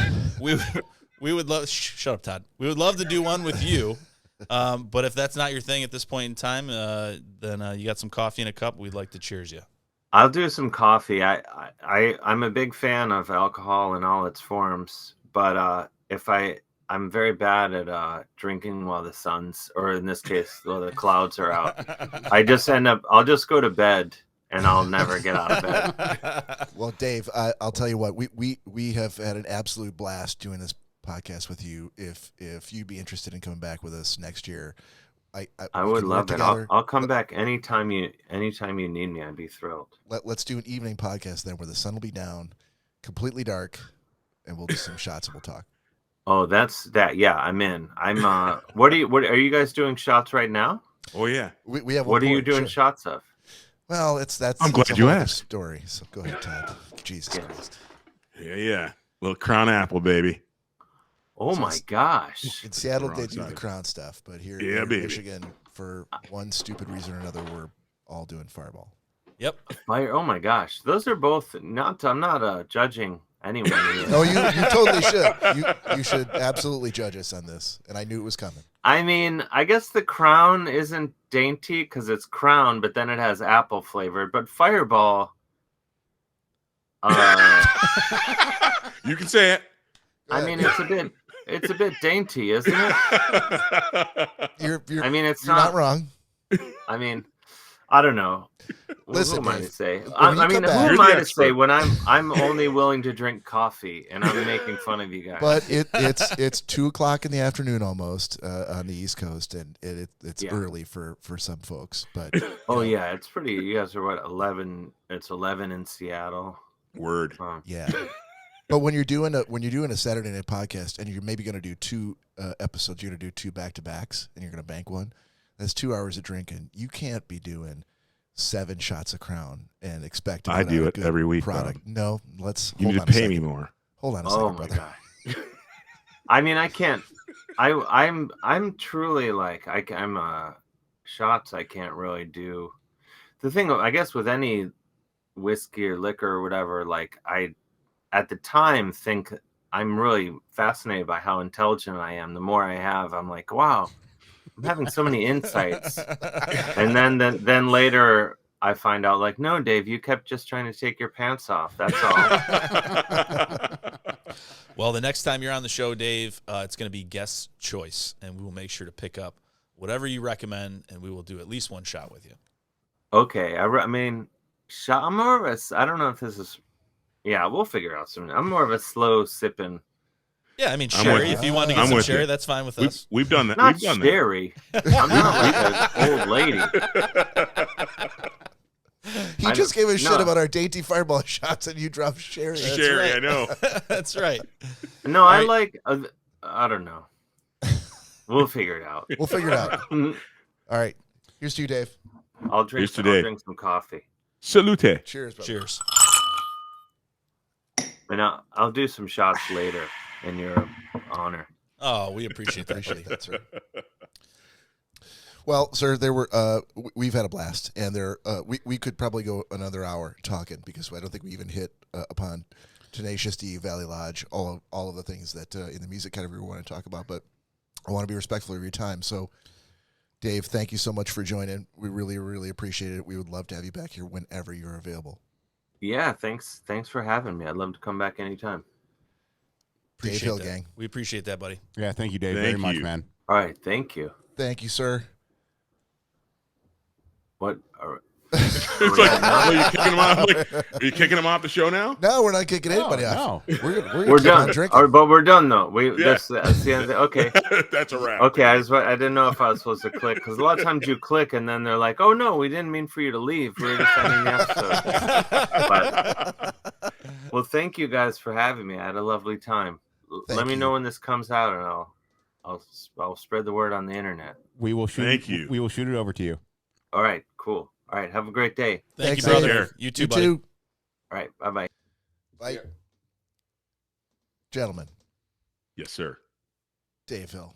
we would love shut up, Todd. We would love to do one with you. But if that's not your thing at this point in time, then you got some coffee in a cup. We'd like to cheers you. I'll do some coffee. I'm a big fan of alcohol in all its forms, but I'm very bad at drinking while the sun's, or in this case, while the clouds are out. I'll just go to bed and I'll never get out of bed. Well, Dave, I'll tell you what, we have had an absolute blast doing this podcast with you. If you'd be interested in coming back with us next year, I would love it. I'll come back anytime you need me. I'd be thrilled. Let's do an evening podcast then, where the sun will be down, completely dark, and we'll do some shots and we'll talk. Oh, that's that. Yeah, I'm in. What are you guys doing shots right now? Oh yeah. We have. What are you doing shots of? Well, that's. I'm glad you asked. Story. So go ahead, Todd. Jesus Christ. Yeah. Little Crown Apple, baby. Oh my gosh. In Seattle, they do the Crown stuff, but here in baby. Michigan, for one stupid reason or another, we're all doing Fireball. Yep. Fire. Oh my gosh, those are both not. I'm not judging anyone. No, you totally should. You should absolutely judge us on this, and I knew it was coming. I mean, I guess the Crown isn't dainty because it's Crown, but then it has apple flavored. But Fireball, You can say it. I mean, it's a bit dainty, isn't it? You're I mean, it's you're not wrong. I mean, I don't know. Listen, who am I to Dave, say? when I you mean, come who back- am You're I the to say expert. when I'm only willing to drink coffee and I'm making fun of you guys? But it's 2:00 in the afternoon almost on the East Coast, and it's Yeah. early for some folks. But Oh yeah, it's pretty. You guys are what 11? It's 11 in Seattle. Word. yeah. But when you're doing a Saturday night podcast and you're maybe going to do 2 episodes, you're going to do 2 back-to-backs, and you're going to bank one. That's 2 hours of drinking. You can't be doing 7 shots of Crown and expect to I put do out a it good every week, product. No, let's You hold need on to a pay second. me more. Hold on a Oh second, my brother. god. I mean, I can't. I'm truly like I'm shots. I can't really do. The thing, I guess, with any whiskey or liquor or whatever, like I at the time think I'm really fascinated by how intelligent I am. The more I have, I'm like, wow, I'm having so many insights. And then later I find out like, no, Dave, you kept just trying to take your pants off. That's all. Well, the next time you're on the show, Dave, it's going to be guest choice, and we will make sure to pick up whatever you recommend, and we will do at least one shot with you. Okay, I mean, I'm more of a. I don't know if this is. Yeah, we'll figure out soon. I'm more of a slow sipping. Yeah, I mean, I'm sherry. with you. If you want to get I'm some with sherry, you. that's fine with us. We've done that. Not We've done sherry. I'm not like an old lady. He I just know. gave a shit No. about our dainty Fireball shots, and you dropped sherry. that. Sherry, right. I know. That's right. No, I Right. like. I don't know. We'll figure it out. We'll figure it out. All right. Here's to you, Dave. I'll drink. Here's to Dave. I'll drink some coffee, Salute. Cheers, brother. Cheers. and I'll do some shots later in your honor. Oh, we appreciate that, buddy. Appreciate that, sir. Well, sir, we've had a blast, and we could probably go another hour talking because I don't think we even hit upon Tenacious D, Valley Lodge, all of the things that in the music category we want to talk about. But I want to be respectful of your time. So, Dave, thank you so much for joining. We really, really appreciate it. We would love to have you back here whenever you're available. Yeah, thanks for having me. I'd love to come back anytime. Dave Appreciate Hill that. Gang. We appreciate that, buddy. Yeah, thank you, Dave, Thank very much, you. man. All right, thank you. Thank you, sir. What? It's like, are you kicking him off? Like, are you kicking him off the show now? No, we're not kicking anybody off. No. We're We're keep on done. drinking. All right, but we're done though. Yeah. That's the end. Okay. That's a wrap. Okay, I didn't know if I was supposed to click because a lot of times you click and then they're like, "Oh no, we didn't mean for you to leave. We were just ending the episode." Well, thank you guys for having me. I had a lovely time. Thank Let me you. know when this comes out, and I'll spread the word on the internet. We will shoot. Thank you. We will shoot it over to you. All right, cool. All right, have a great day. Thank Thanks, you, brother. Dave. You too, You buddy. too. All right, bye bye. Bye. Gentlemen, Yes, sir. Dave Hill.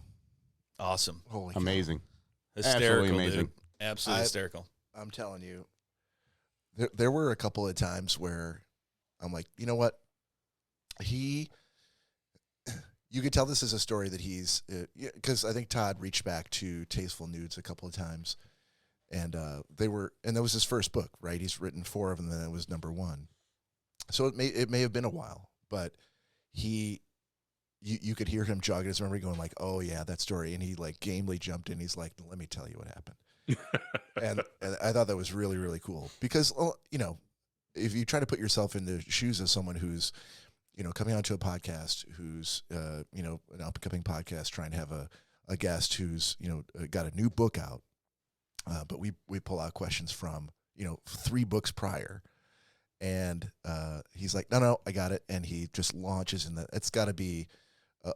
Awesome. Holy cow. Amazing. Hysterical, Absolutely amazing. dude. Absolutely I- hysterical. I'm telling you, there were a couple of times where I'm like, you know what? You could tell this is a story that he's, because I think Todd reached back to Tasteful Nudes a couple of times, and that was his first book, right? He's written 4 of them, and then it was number 1. So it may have been a while, but you could hear him jogging his memory, going like, "Oh yeah, that story," and he like gamely jumped in. He's like, "Let me tell you what happened." and I thought that was really, really cool because, if you try to put yourself in the shoes of someone who's, coming onto a podcast, who's, an upcoming podcast, trying to have a guest who's, got a new book out, but we pull out questions from, 3 books prior, and he's like, no, I got it, and he just launches in that. It's got to be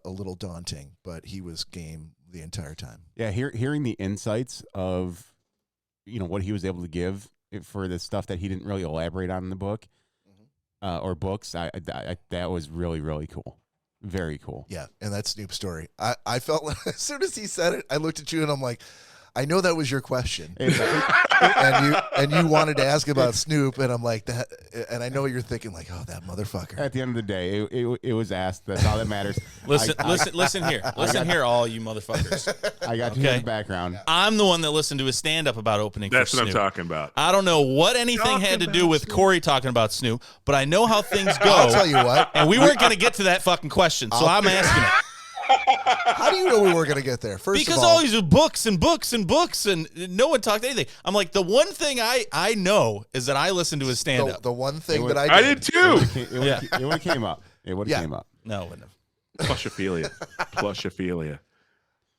a little daunting, but he was game the entire time. Yeah, hearing the insights of, what he was able to give for the stuff that he didn't really elaborate on in the book, or books, I that was really, really cool. Very cool. Yeah, and that Snoop story. I felt like, as soon as he said it, I looked at you and I'm like, I know that was your question, and you wanted to ask about Snoop, and I'm like that, and I know what you're thinking, like, oh, that motherfucker. At the end of the day, it was asked. That's all that matters. Listen here, all you motherfuckers. I got you in the background. I'm the one that listened to his stand-up about opening That's for what Snoop. I'm talking about. I don't know what anything had to do with Cory talking about Snoop, but I know how things go. I'll tell you what. And we weren't going to get to that fucking question, so I'm asking it. How do you know we weren't going to get there? First Because of all, always with books and books and books, and no one talked anything. I'm like, the one thing I know is that I listened to his stand-up. the one thing that I did too. It would have came up. It would have came up. No, it wouldn't have. Plushophilia.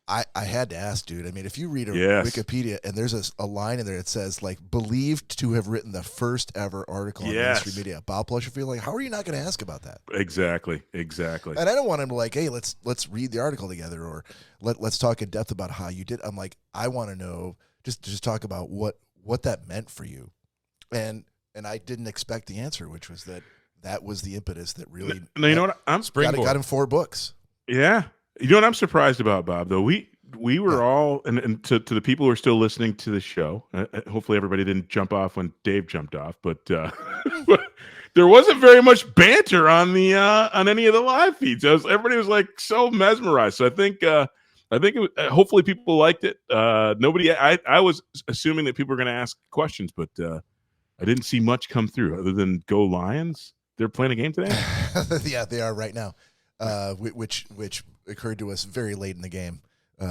I had to ask, dude. I mean, if you read Yes. Wikipedia and there's a line in there that says, like, believed to have written the first ever article on Yes. mainstream media about plushophilia, like, how are you not going to ask about that? Exactly. And I don't want him to, like, hey, let's read the article together, or let's talk in depth about how you did. I'm like, I want to know, just talk about what that meant for you. And I didn't expect the answer, which was that was the impetus that really No, you know what? I'm got him 4 books. Yeah. You know what I'm surprised about, Bob, though? We were all, and to the people who are still listening to the show, hopefully everybody didn't jump off when Dave jumped off, but there wasn't very much banter on the on any of the live feeds. Everybody was like so mesmerized. So I think hopefully people liked it. I was assuming that people were going to ask questions, but I didn't see much come through other than Go Lions. They're playing a game today? Yeah, they are right now, which occurred to us very late in the game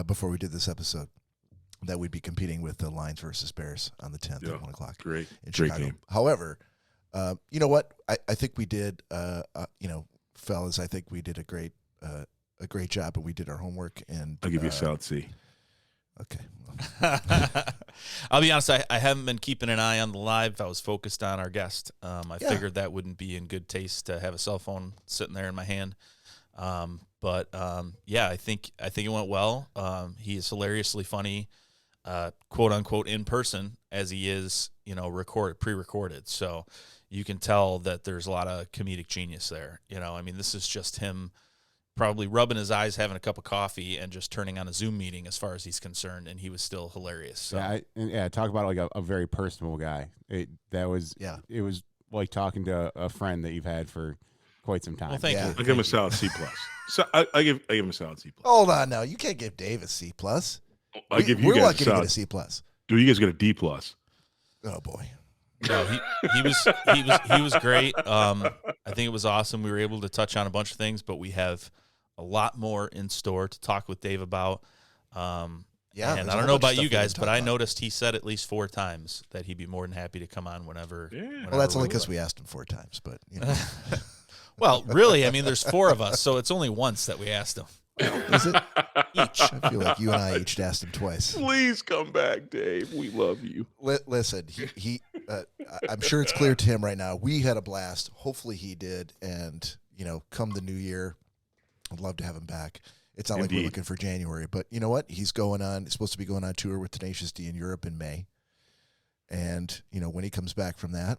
before we did this episode, that we'd be competing with the Lions versus Bears on the 10th at 1 o'clock Great in Chicago. game. However, you know what? I think we did, fellas, I think we did a great job, and we did our homework. And I'll give you a solid C. Okay. I'll be honest, I haven't been keeping an eye on the live. I was focused on our guest. I figured that wouldn't be in good taste to have a cell phone sitting there in my hand. But I think it went well. He is hilariously funny, quote unquote, in person, as he is, pre-recorded. So you can tell that there's a lot of comedic genius there. I mean, this is just him probably rubbing his eyes, having a cup of coffee, and just turning on a Zoom meeting as far as he's concerned, and he was still hilarious. So. Talk about like a very personable guy. It was like talking to a friend that you've had for quite some time. Well, thank you. I'll give him a solid C+. So I give him a solid C+. Hold on now. You can't give Dave a C+. I'll give you We're guys lucky to a get a solid. C+. Dude, you guys got a D+. Oh, boy. No, he was great. I think it was awesome. We were able to touch on a bunch of things, but we have a lot more in store to talk with Dave about. And I don't know about you guys, but I noticed he said at least 4 times that he'd be more than happy to come on whenever. Yeah. Well, that's only because we asked him 4 times, but Well, really, I mean, there's 4 of us, so it's only once that we asked him. Is it? Each. I feel like you and I each asked him twice. Please come back, Dave. We love you. Listen, he I'm sure it's clear to him right now. We had a blast. Hopefully he did. And, come the new year, I'd love to have him back. It's not like we're looking for January, but you know what? He's supposed to be going on tour with Tenacious D in Europe in May. And, when he comes back from that,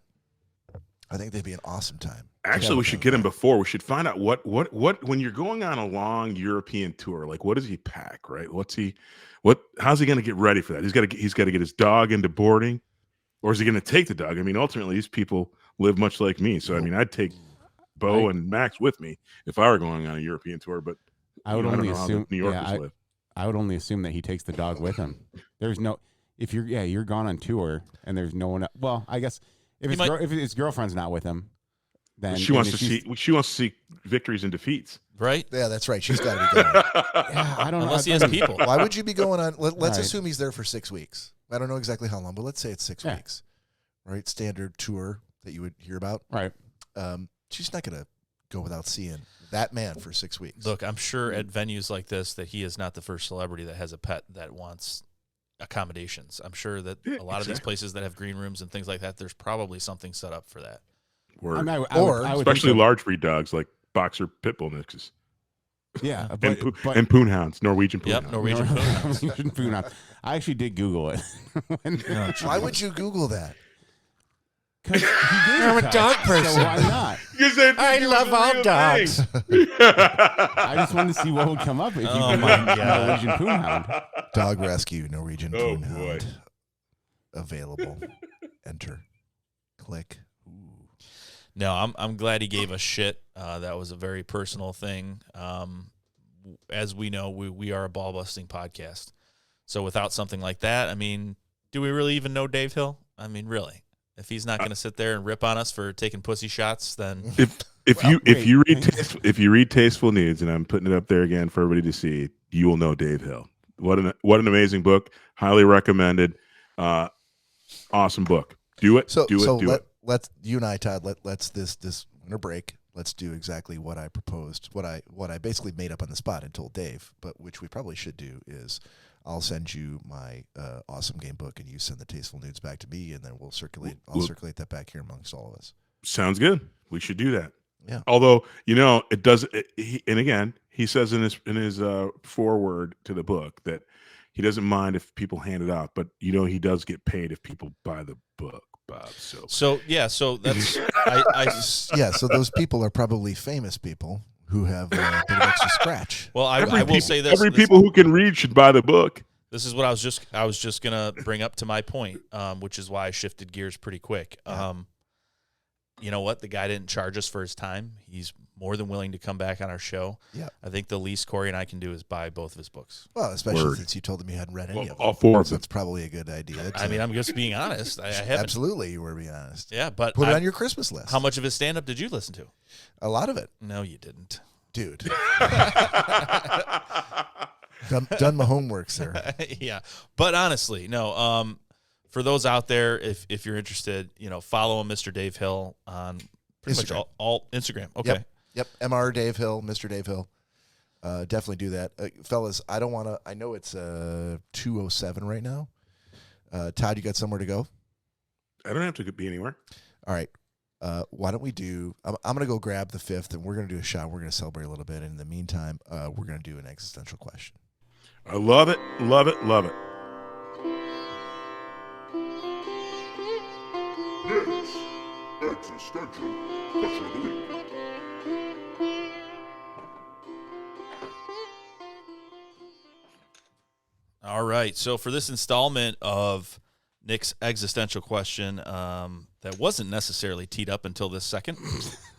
I think they'd be an awesome time. Actually, we should get him before. We should find out what when you're going on a long European tour, like what does he pack, right? How's he going to get ready for that? He's got to get his dog into boarding, or is he going to take the dog? I mean, ultimately, these people live much like me, so I mean, I'd take Bo and Max with me if I were going on a European tour. But I would only assume New Yorkers live. I would only assume that he takes the dog with him. There's no if you're gone on tour and there's no one. Well, I guess if his girlfriend's not with him. Then she wants to see victories and defeats, right? Yeah, that's right. She's got to be going. I don't know. Unless he has people. Why would you be going on? Let's Right. assume he's there for 6 weeks. I don't know exactly how long, but let's say it's 6 weeks, right? Standard tour that you would hear about. Right. She's not going to go without seeing that man for 6 weeks. Look, I'm sure at venues like this that he is not the first celebrity that has a pet that wants accommodations. I'm sure that a lot of these places that have green rooms and things like that, there's probably something set up for that. Especially large breed dogs like boxer pit bull mixes. Yeah, and poon hounds, Norwegian poon hounds. Yep, Norwegian poon hounds. Norwegian poon hounds. I actually did Google it. Why would you Google that? Because I'm a dog person. So why not? I love all dogs. I just wanted to see what would come up if you Oh did my a God. Norwegian Poonhound. Dog rescue, Norwegian Oh, Poonhound. boy. Available. Enter. Click. Ooh. No, I'm glad he gave us shit. That was a very personal thing. As we know, we are a ball busting podcast. So without something like that, I mean, do we really even know Dave Hill? I mean, really? If he's not going to sit there and rip on us for taking pussy shots, then If you read Tasteful Nudes, and I'm putting it up there again for everybody to see, you will know Dave Hill. What an amazing book. Highly recommended. Awesome book. Do it. Let's you and I, Todd. Let's this winter break. Let's do exactly what I proposed. What I basically made up on the spot and told Dave. But which we probably should do is, I'll send you my awesome game book, and you send the Tasteful Nudes back to me, and then I'll circulate that back here amongst all of us. Sounds good. We should do that. Yeah. Although, it does. And again, he says in his foreword to the book that he doesn't mind if people hand it out, but he does get paid if people buy the book, Bob. So that's So those people are probably famous people who have a bit of extra scratch. Well, I will say this: people who can read should buy the book. This is what I was just gonna bring up to my point, which is why I shifted gears pretty quick. You know what? The guy didn't charge us for his time. He's more than willing to come back on our show. Yeah. I think the least Cory and I can do is buy both of his books. Well, especially since you told him you hadn't read any of them. All four of them. That's probably a good idea. I mean, I'm just being honest. I haven't. Absolutely, you were being honest. Yeah, but put it on your Christmas list. How much of his stand-up did you listen to? A lot of it. No, you didn't. Dude. done my homework, sir. Yeah. But honestly, no. For those out there, if you're interested, follow him, Mr. Dave Hill, on pretty Instagram. much all Instagram. Okay. Yep. Mr. Dave Hill, Mr. Dave Hill. Definitely do that. Fellas, I don't want to, I know it's 2:07 right now. Todd, you got somewhere to go? I don't have to be anywhere. All right. Why don't we do, I'm going to go grab the fifth, and we're going to do a shot. We're going to celebrate a little bit. And in the meantime, we're going to do an existential question. I love it. Love it. Love it. Existential question of the week. All right. So for this installment of Nick's existential question, that wasn't necessarily teed up until this second.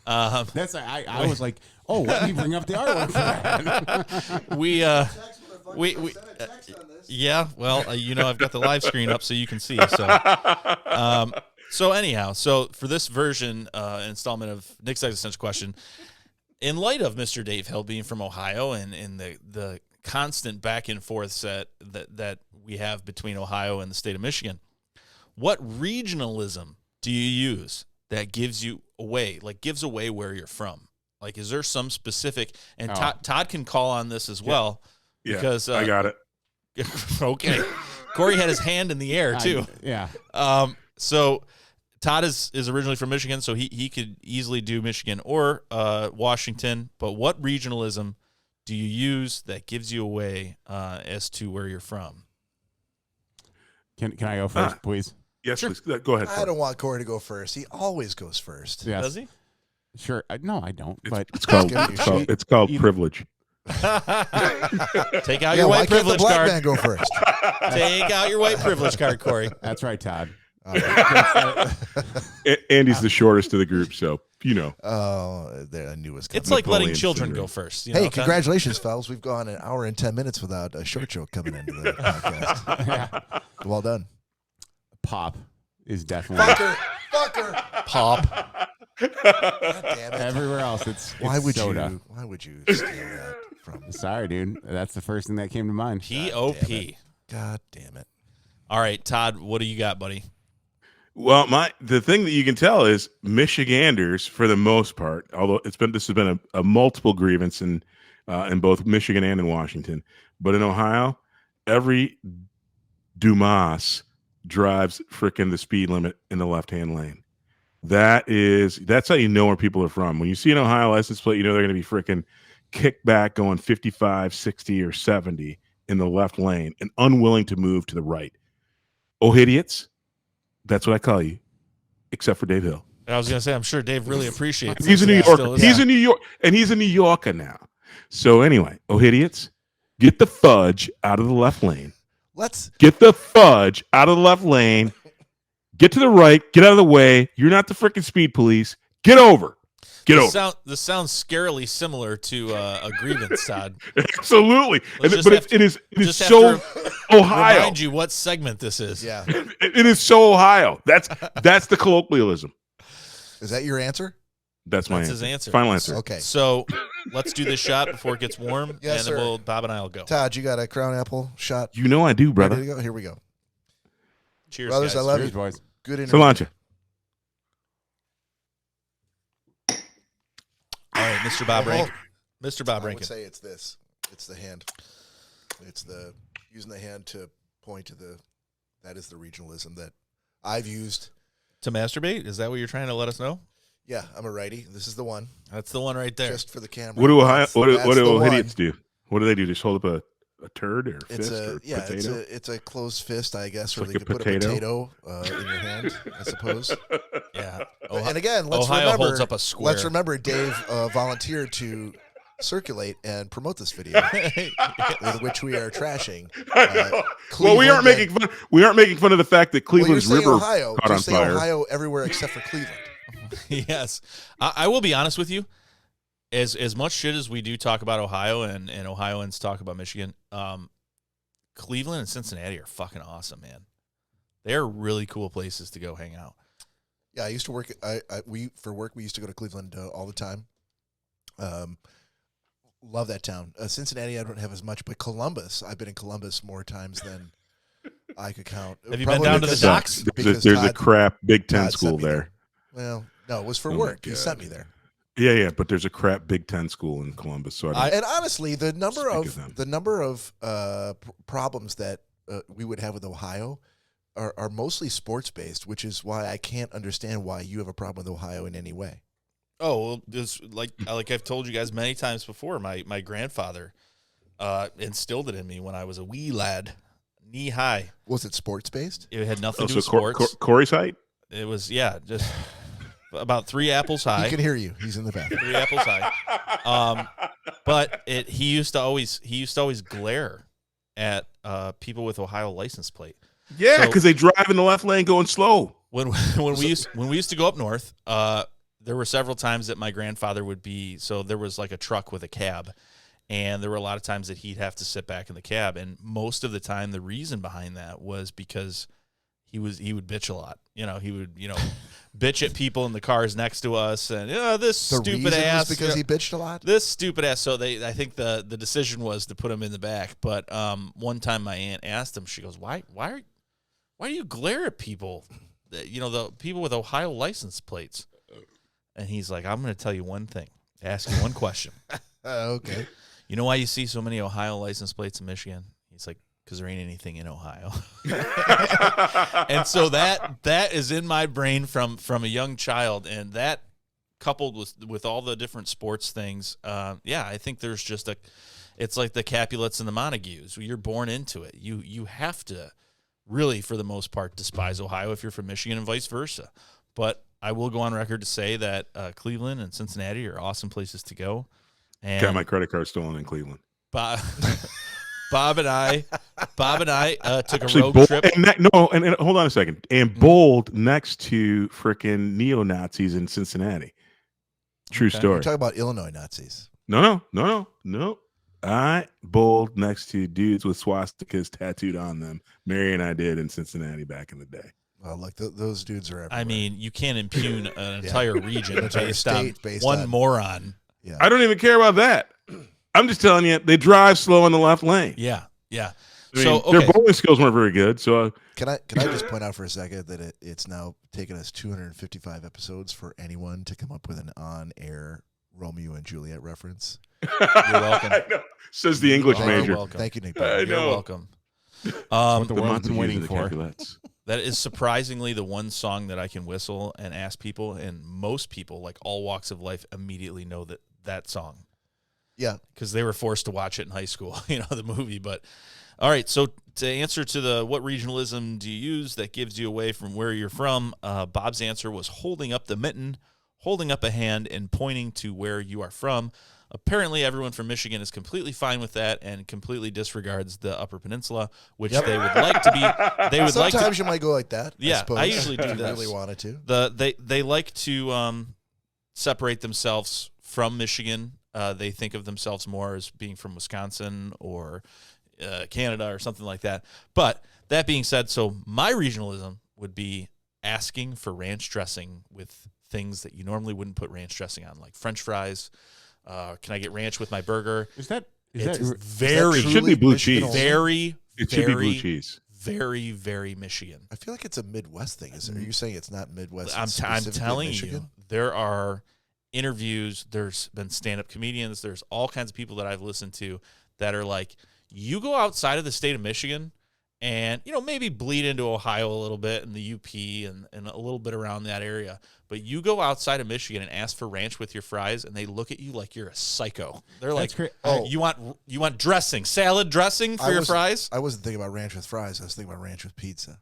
That's I was like, oh, let me bring up the artwork for that. we yeah. Well, I've got the live screen up so you can see. So anyhow, for this version installment of Nick's existential question, in light of Mr. Dave Hill being from Ohio and the constant back and forth that we have between Ohio and the state of Michigan, what regionalism do you use that gives away where you're from? Like, is there some specific? And Todd can call on this as well. Yeah, because I got it. Okay, Cory had his hand in the air too. Yeah. So Todd is originally from Michigan, so he could easily do Michigan or Washington. But what regionalism do you use that gives you away as to where you're from? Can I go first, please? Yes, sure. Please. Go ahead. I don't want Cory to go first. He always goes first. Yes. Does he? Sure. No, I don't. But It's called privilege. Take out your white privilege black card. Man go first. Take out your white privilege card, Cory. That's right, Todd. Andy's the shortest of the group, so Oh, I knew it was coming. It's like letting Napoleon children syndrome. go first. Hey, congratulations, fellas. We've gone an hour and 10 minutes without a short show coming into the podcast. Yeah. Well done. Pop is definitely Fucker. Pop. God damn it. everywhere else. It's soda. Why would you steal that from? Sorry, dude. That's the first thing that came to mind. P.O.P. God damn it. All right, Todd, what do you got, buddy? Well, the thing that you can tell is Michiganders, for the most part, although this has been a multiple grievance in both Michigan and in Washington, but in Ohio, every Dumas drives frickin' the speed limit in the left-hand lane. That's how you know where people are from. When you see an Ohio license plate, you know they're going to be frickin' kicked back going 55, 60, or 70 in the left lane and unwilling to move to the right. Oh, idiots. That's what I call you. except for Dave Hill. I was gonna say, I'm sure Dave really appreciates. He's in New it. York. Still He's in New York, and he's a New Yorker now. So anyway, idiots, get the fudge out of the left lane. Get the fudge out of the left lane. Get to the right. Get out of the way. You're not the freaking speed police. Get over. This sounds scarily similar to a grievance, Todd. Absolutely, it is so Ohio. Remind you what segment this is. Yeah, it is so Ohio. That's the colloquialism. Is that your answer? That's my answer. His answer. Final answer. Okay. So let's do this shot before it gets warm, Yes, and then sir. Bob and I will go. Todd, you got a Crown Apple shot? You know I do, brother. Ready to go? Here we go. Cheers, Brothers, guys. I love Cheers, you. boys. Good interview. Cilantro. All right, Mr. Bob Oh, Rankin. Mr. Bob I would Rankin. say it's this. It's the hand. It's the using the hand to point to the. That is the regionalism that I've used. To masturbate? Is that what you're trying to let us know? Yeah, I'm a righty. This is the one. That's the one right there. Just for the camera. What do Ohio? That's What do the one. idiots do? What do they do? Just hold up a turd or It's fist a or yeah. potato? It's a closed fist, I guess, or Like they a could put a potato in your hand, I suppose. Yeah. And again, let's Ohio remember. holds up a square. Let's remember, Dave volunteered to circulate and promote this video, with which we are trashing. Well, we aren't making fun. We aren't making fun of the fact that Well, you're Cleveland's saying river Ohio. caught on Just say fire. Ohio everywhere except for Cleveland. Yes. I will be honest with you. As much shit as we do talk about Ohio and Ohioans talk about Michigan, Cleveland and Cincinnati are fucking awesome, man. They're really cool places to go hang out. Yeah, I used to work. For work we used to go to Cleveland all the time. Love that town. Cincinnati, I don't have as much, but Columbus, I've been in Columbus more times than I could count. Have you been Probably down to the because- docks? because There's a Todd- crap Big Ten Todd school sent me there. Well, no, it was for Oh my work. He God. sent me there. Yeah, but there's a crap Big Ten school in Columbus. So And honestly, the number Speak of problems that we would have with Ohio are mostly sports based, which is why I can't understand why you have a problem with Ohio in any way. Oh, well, this, like I've told you guys many times before, my grandfather instilled it in me when I was a wee lad, knee high. Was it sports based? It had nothing to do so with sports. Cory's height. It was, just about 3 apples high. He can hear you. He's in the bathroom. 3 apples high. But he used to always glare at people with Ohio license plate. Yeah, So- because they drive in the left lane going slow. When we used to go up north, there were several times that my grandfather would be. So there was like a truck with a cab, and there were a lot of times that he'd have to sit back in the cab. And most of the time, the reason behind that was because he would bitch a lot. He would bitch at people in the cars next to us, and this The stupid reason ass was because he bitched a lot. this stupid ass. So I think the decision was to put him in the back. But one time my aunt asked him, she goes, why do you glare at people? The people with Ohio license plates. And he's like, I'm going to tell you one thing. Ask you one question. Okay. You know why you see so many Ohio license plates in Michigan? He's like, because there ain't anything in Ohio. And so that is in my brain from a young child, and that coupled with all the different sports things, I think there's just it's like the Capulets and the Montagues. You're born into it. You have to really, for the most part, despise Ohio if you're from Michigan and vice versa. But I will go on record to say that Cleveland and Cincinnati are awesome places to go. And Got my credit card stolen in Cleveland. Bob and I took a Actually, road Bold, trip. and hold on a second. And Bold next to frickin' neo-Nazis in Cincinnati. True Okay. story. You're talking about Illinois Nazis. No. Bold next to dudes with swastikas tattooed on them. Mary and I did in Cincinnati back in the day. Well, look, those dudes are everywhere. I mean, you can't impugn an entire region Entire based on state based one on- moron. Yeah. I don't even care about that. I'm just telling you, they drive slow in the left lane. Yeah. I mean, So their okay, bowling skills weren't very good. So Can I just point out for a second that it's now taken us 255 episodes for anyone to come up with an on-air Romeo and Juliet reference? you're welcome. I know. Says the English You're major. welcome. Thank you, Nick. I You're know. welcome. What the The world's been Montagues waiting and the for. Capulets. That is surprisingly the one song that I can whistle and ask people, and most people, like all walks of life, immediately know that song. Yeah. Because they were forced to watch it in high school, the movie. But All right, so to answer to the what regionalism do you use that gives you away from where you're from, Bob's answer was holding up the mitten, holding up a hand, and pointing to where you are from. Apparently, everyone from Michigan is completely fine with that and completely disregards the Upper Peninsula, which they would like to be. They would Sometimes you might go like that. Yeah, suppose, I usually do if you this. really wanted to. They like to separate themselves from Michigan. They think of themselves more as being from Wisconsin or Canada or something like that. But that being said, so my regionalism would be asking for ranch dressing with things that you normally wouldn't put ranch dressing on, like French fries. Can I get ranch with my burger? Is that very It should be blue Michigan cheese. only? very It should be blue cheese. very, very Michigan. I feel like it's a Midwest thing. Are you saying it's not Midwest? I'm it's specifically telling Michigan? you, there are interviews. There's been stand-up comedians. There's all kinds of people that I've listened to that are like, you go outside of the state of Michigan and, maybe bleed into Ohio a little bit and the UP and a little bit around that area. But you go outside of Michigan and ask for ranch with your fries, and they look at you like you're a psycho. They're like, Oh. you want dressing, salad dressing for your fries? I wasn't thinking about ranch with fries. I was thinking about ranch with pizza.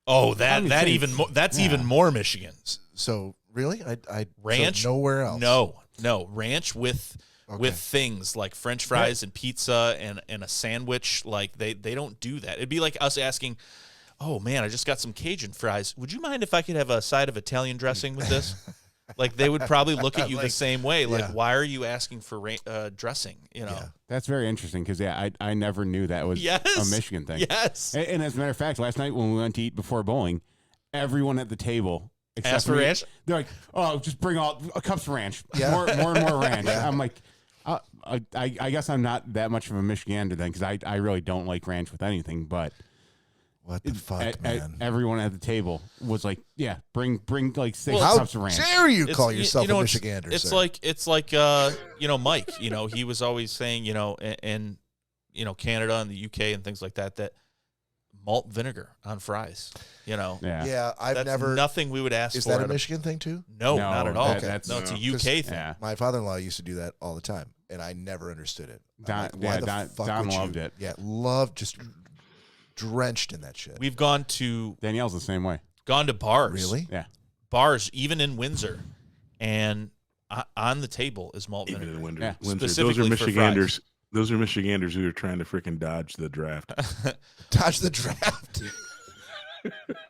Oh, that's even more Michigan. So really, I Ranch? so nowhere else. No, ranch with things like French fries and pizza and a sandwich. Like they don't do that. It'd be like us asking, "Oh man, I just got some Cajun fries. Would you mind if I could have a side of Italian dressing with this?" Like they would probably look at you the same way. Like, why are you asking for dressing? Yeah. That's very interesting because I never knew that was a Michigan thing. Yes. And as a matter of fact, last night when we went to eat before bowling, everyone at the table Ask for ranch? They're like, "Oh, just bring all cups of ranch. Yeah. More and more ranch." Yeah. I'm like, I guess I'm not that much of a Michigander then because I really don't like ranch with anything. But What the fuck, man? everyone at the table was like, "Yeah, bring like 6 How cups of ranch." dare you call yourself a Michigander? It's sir? it's like Mike. He was always saying in Canada and the UK and things like that malt vinegar on fries. Yeah, I've That's never. nothing we would ask for. Is that a at Michigan thing too? No, not at all. That's No, it's a No. UK thing. Yeah. My father-in-law used to do that all the time, and I never understood it. I'm Don- like, why yeah, the Don- fuck Don would you- loved it. Yeah, loved just drenched in that shit. We've gone to Danielle's the same way. bars. Really? Yeah. Bars, even in Windsor, and on the table is malt Even vinegar. in Windsor. Yeah. Those are Specifically for Michiganders. Those are Michiganders who are trying to freaking dodge the draft. Dodge the draft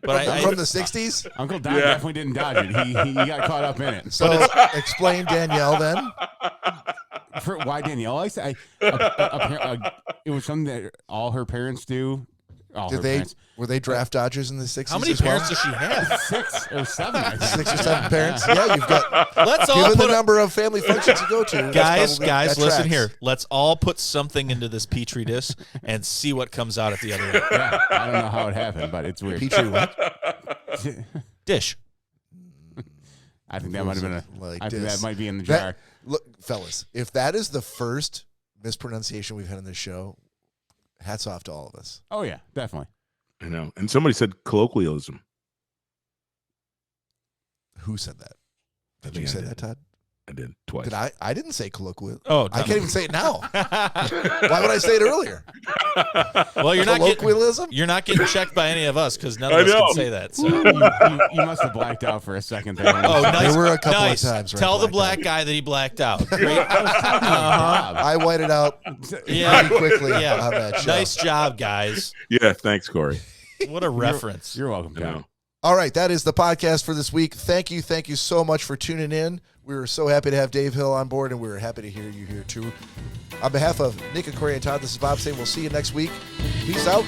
But from the '60s. Uncle Don Yeah. definitely didn't dodge it. He got caught up in it. So explain Danielle then. For why Danielle? I say it was something that all her parents do. All her parents. Were they draft dodgers in the '60s? how many as well? parents does she have? 6 or 7. I think. 6 or 7 parents. Yeah, you've got. Let's all Given the put number of family functions you go to, that's guys, probably- guys, that listen tracks. here. Let's all put something into this petri dish and see what comes out at the other end. Yeah, I don't know how it happened, but it's weird. Petri what? Dish. I think that might have been Like I think this. that might be in the That- jar. Look, fellas, if that is the first mispronunciation we've had on this show, hats off to all of us. Oh yeah, definitely. I know. And somebody said colloquialism. Who said that? Did think you I say did. that, Todd? I did twice. Did I? I didn't say colloquial. Oh, I can't even say it now. Why would I say it earlier? well, you're not getting Colloquialism? checked by any of us because none of I us know. can say that. So. You must have blacked out for a second there. Oh, nice. There were a couple of nice. times where I Tell the blacked black guy that he blacked out. Great. I whited out Yeah. pretty quickly Yeah. on that show. Nice job, guys. Yeah, thanks, Cory. What a reference. You're welcome, I John. know. All right, that is the podcast for this week. Thank you so much for tuning in. We were so happy to have Dave Hill on board, and we were happy to hear you here too. On behalf of Nick and Cory and Todd, this is Bob saying we'll see you next week. Peace out.